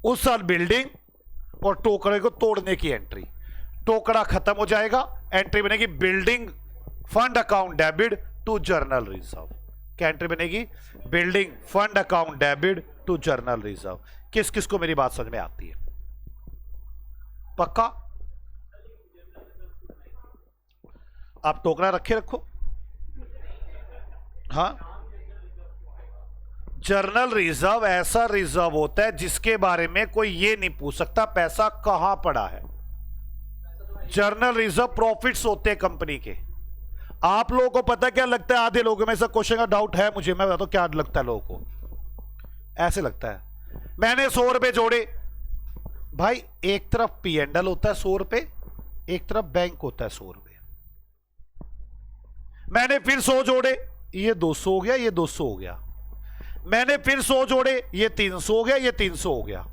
उस साल बिल्डिंग और टोकरे को तोड़ने की एंट्री। टोकरा खत्म हो जाएगा, एंट्री बनेगी building fund account debit to journal reserve. क्या एंट्री बनेगी? Building fund account debit to journal reserve. किस किस को मेरी बात समझ में आती है? पक्का? आप टोकरा रखे रखो। हाँ, जर्नल रिजर्व ऐसा रिजर्व होता है जिसके बारे में कोई ये नहीं पूछ सकता पैसा कहां पड़ा है। जर्नल रिजर्व प्रॉफिट्स होते हैं कंपनी के। आप लोगों को पता क्या लगता है, आधे लोगों में से क्वेश्चन का डाउट है मुझे, मैं बताता हूं क्या लगता है लोगों को। ऐसे लगता है मैंने 100 रुपए जोड़े, भाई एक तरफ पी एंड एल होता है 100 रुपए, एक तरफ बैंक होता है 100 रुपए। मैंने फिर 100 जोड़े, ये 200 हो गया, ये 200 हो गया। मैंने फिर 100 जोड़े, ये 300 हो गया, ये 300 हो गया।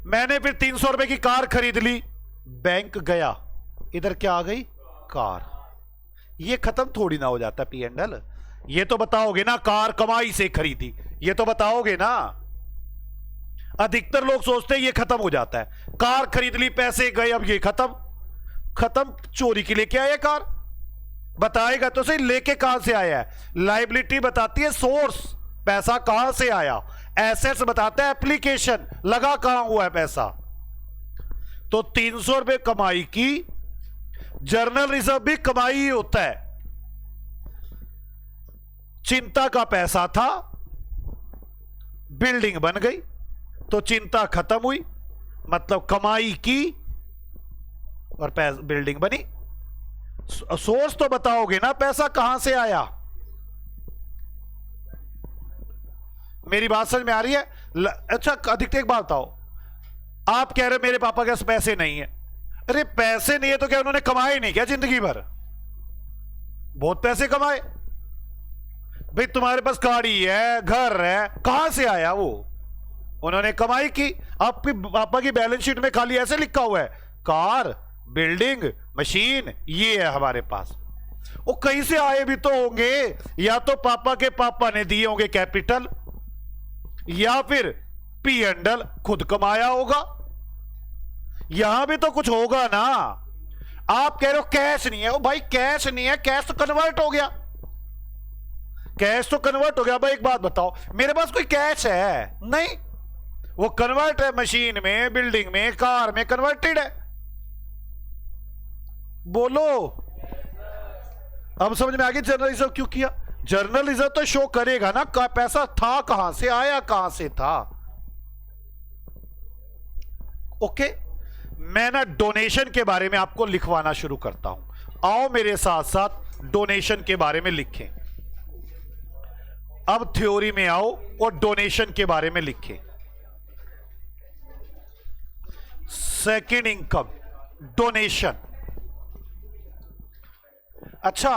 मैंने फिर 300 रुपए की कार खरीद ली, बैंक गया, इधर क्या आ गई, कार। ये खत्म थोड़ी ना हो जाता पी एंड एल। ये तो बताओगे ना कार कमाई से खरीदी, ये तो बताओगे ना। अधिकतर लोग सोचते हैं ये खत्म हो जाता है, कार खरीद ली, पैसे गए, अब ये खत्म। खत्म चोरी के लेके आया कार, बताएगा तो सही लेके कहां से आया है। लायबिलिटी बताती है सोर्स, पैसा कहां से आया। एसेट्स बताता है एप्लीकेशन, लगा कहां हुआ है पैसा। तो 300 रुपए कमाई की, जर्नल रिजर्व भी कमाई ही होता है। चिंता का पैसा था, बिल्डिंग बन गई, तो चिंता खत्म हुई, मतलब कमाई की और बिल्डिंग बनी। सोर्स तो बताओगे ना, पैसा कहां से आया। मेरी बात समझ में आ रही है? अच्छा अधिकतर एक बात बताओ, आप कह रहे मेरे पापा के पास पैसे नहीं है। अरे पैसे नहीं है तो क्या उन्होंने कमाए नहीं क्या जिंदगी भर? बहुत पैसे कमाए भाई। तुम्हारे पास गाड़ी है, घर है, कहां से आया वो? उन्होंने कमाई की। आपके पापा की बैलेंस शीट में खाली ऐसे लिखा हुआ है कार, बिल्डिंग, मशीन, ये है हमारे पास। वो कहीं से आए भी तो होंगे, या तो पापा के पापा ने दिए होंगे कैपिटल, या फिर पी एंड एल खुद कमाया होगा। यहां भी तो कुछ होगा ना। आप कह रहे हो कैश नहीं है, ओ भाई कैश नहीं है, कैश तो कन्वर्ट हो गया, कैश तो कन्वर्ट हो गया। भाई एक बात बताओ, मेरे पास कोई कैश है नहीं, वो कन्वर्ट है मशीन में, बिल्डिंग में, कार में कन्वर्टेड है। बोलो, अब समझ में आ गया जर्नल रिजर्व क्यों किया। जर्नल रिजर्व तो शो करेगा ना पैसा था कहां से, आया कहां से था। ओके, मैं ना डोनेशन के बारे में आपको लिखवाना शुरू करता हूं। आओ मेरे साथ साथ डोनेशन के बारे में लिखें। अब थ्योरी में आओ और डोनेशन के बारे में लिखें। Second income, donation. अच्छा,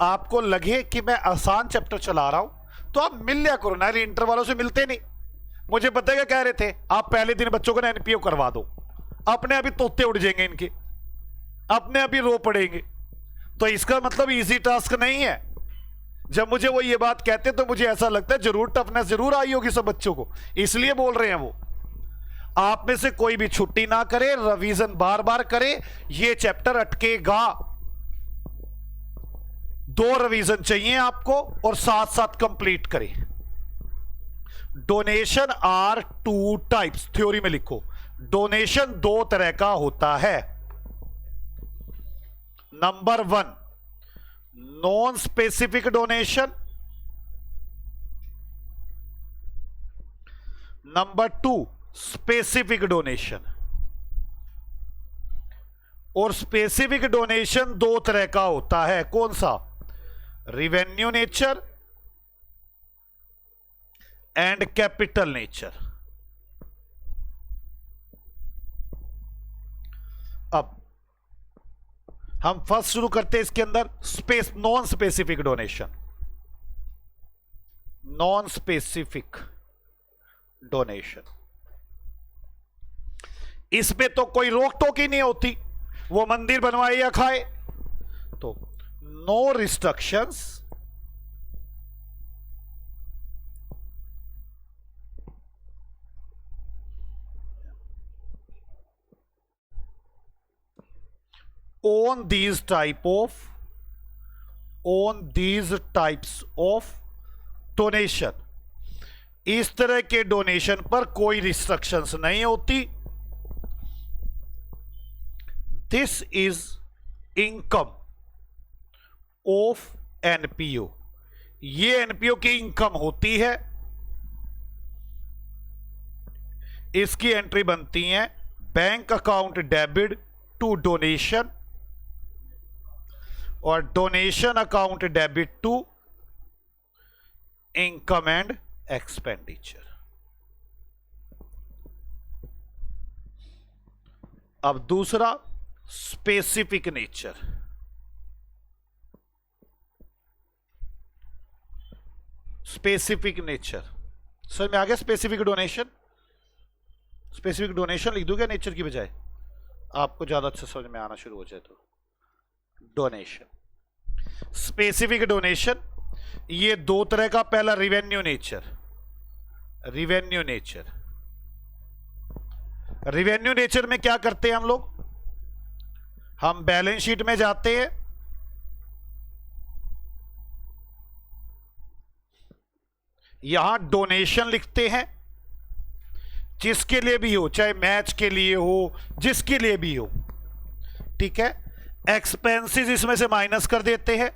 आपको लगे कि मैं आसान चैप्टर चला रहा हूं तो आप मिल लिया करो ना, इंटर वालों से मिलते नहीं। मुझे पता है क्या कह रहे थे आप, पहले दिन बच्चों को ना एनपीओ करवा दो, अपने अभी तोते उड़ जाएंगे इनके, अपने अभी रो पड़ेंगे। तो इसका मतलब इजी टास्क नहीं है। जब मुझे वो ये बात कहते तो मुझे ऐसा लगता है जरूर टफनेस जरूर आई होगी सब बच्चों को, इसलिए बोल रहे हैं वो। आप में से कोई भी छुट्टी ना करे, रिवीजन बार बार करे, ये चैप्टर अटकेगा। 2 रिवीजन चाहिए आपको और साथ साथ कंप्लीट करें। डोनेशन आर 2 टाइप्स, थ्योरी में लिखो। डोनेशन 2 तरह का होता है। Number 1 non specific donation, number 2 specific donation. और स्पेसिफिक डोनेशन 2 तरह का होता है, कौन सा? Revenue nature and capital nature. अब हम फर्स्ट शुरू करते हैं इसके अंदर non specific donation. Non specific donation, इसमें तो कोई रोक टोक ही नहीं होती, वो मंदिर बनवाए या खाए। तो no restrictions on these types of donation. इस तरह के डोनेशन पर कोई रिस्ट्रिक्शंस नहीं होती। This is income of NPO, ये एनपीओ की इनकम होती है। इसकी एंट्री बनती है bank account debit to donation, और donation account debit to income and expenditure. अब दूसरा specific nature. Specific nature sir में आ गया। स्पेसिफिक डोनेशन, स्पेसिफिक डोनेशन लिख दूं क्या नेचर की बजाय, आपको ज्यादा अच्छा समझ में आना शुरू हो जाए तो। डोनेशन, स्पेसिफिक डोनेशन, ये दो तरह का। पहला revenue nature. Revenue nature, revenue nature में क्या करते हैं हम लोग, हम बैलेंस शीट में जाते हैं, यहां डोनेशन लिखते हैं, जिसके लिए भी हो, चाहे मैच के लिए हो, जिसके लिए भी हो, ठीक है। एक्सपेंसेस इसमें से माइनस कर देते हैं,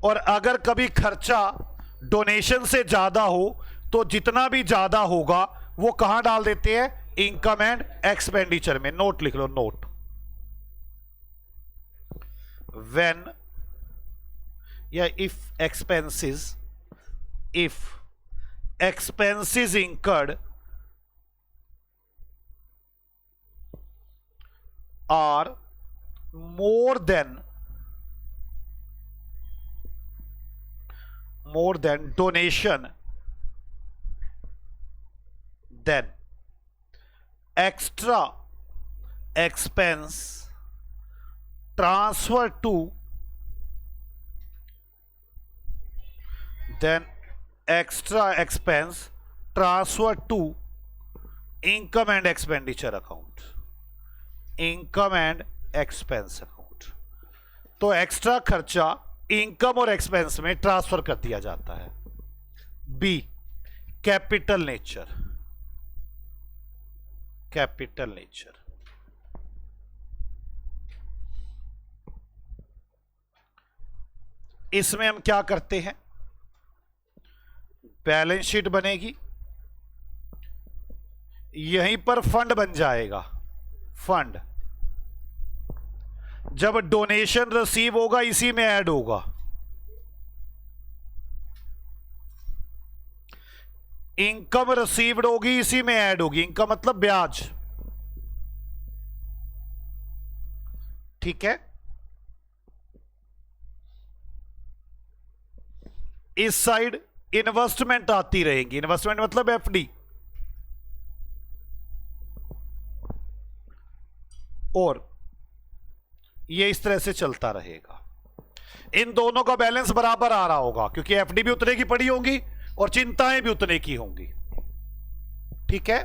और अगर कभी खर्चा डोनेशन से ज्यादा हो तो जितना भी ज्यादा होगा वो कहां डाल देते हैं, इनकम एंड एक्सपेंडिचर में। नोट लिख लो, नोट। when या if expenses incurred are more than donation, then extra expense transfer to income and expenditure account, income and expense account. तो एक्स्ट्रा खर्चा इनकम और एक्सपेंस में ट्रांसफर कर दिया जाता है। B, capital nature. Capital nature, इसमें हम क्या करते हैं, बैलेंस शीट बनेगी, यहीं पर फंड बन जाएगा। फंड जब डोनेशन रिसीव होगा इसी में ऐड होगा। इनकम रिसीव्ड होगी इसी में ऐड होगी। इनकम मतलब ब्याज, ठीक है। इस साइड इन्वेस्टमेंट आती रहेंगी। इन्वेस्टमेंट मतलब एफडी, और ये इस तरह से चलता रहेगा। इन दोनों का बैलेंस बराबर आ रहा होगा क्योंकि एफडी भी उतने की पड़ी होंगी और चिंताएं भी उतने की होंगी, ठीक है।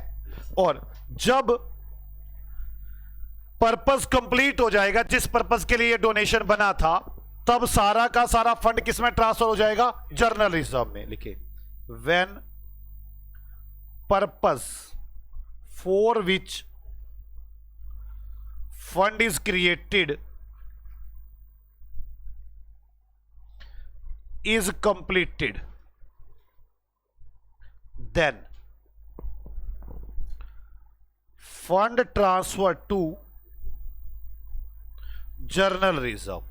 और जब पर्पस कंप्लीट हो जाएगा, जिस पर्पस के लिए डोनेशन बना था, तब सारा का सारा फंड किसमें ट्रांसफर हो जाएगा, जर्नल रिजर्व में। लिखे, when purpose for which fund is created is completed, then fund transfer to journal reserve।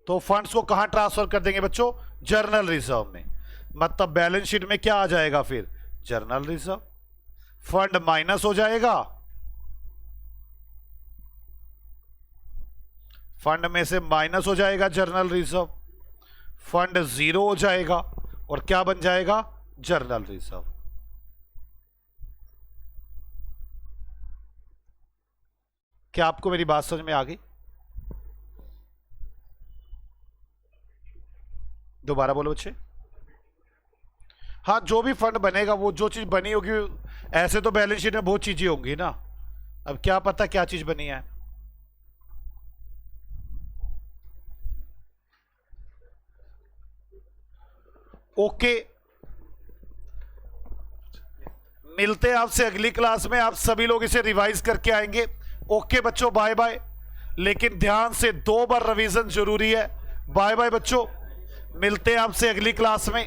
तो फंड्स को कहां ट्रांसफर कर देंगे बच्चों, जर्नल रिजर्व में। मतलब बैलेंस शीट में क्या आ जाएगा फिर, जर्नल रिजर्व। फंड माइनस हो जाएगा, फंड में से माइनस हो जाएगा जर्नल रिजर्व, फंड जीरो हो जाएगा और क्या बन जाएगा, जर्नल रिजर्व। क्या आपको मेरी बात समझ में आ गई? दोबारा बोलो बच्चे। हाँ, जो भी फंड बनेगा, वो जो चीज बनी होगी, ऐसे तो बैलेंस शीट में बहुत चीजें होंगी ना, अब क्या पता क्या चीज बनी है। ओके, मिलते हैं आपसे अगली क्लास में। आप सभी लोग इसे रिवाइज करके आएंगे। ओके बच्चों, बाय बाय। लेकिन ध्यान से 2 बार रिवीजन जरूरी है। बाय बाय बच्चों, मिलते हैं आपसे अगली क्लास में।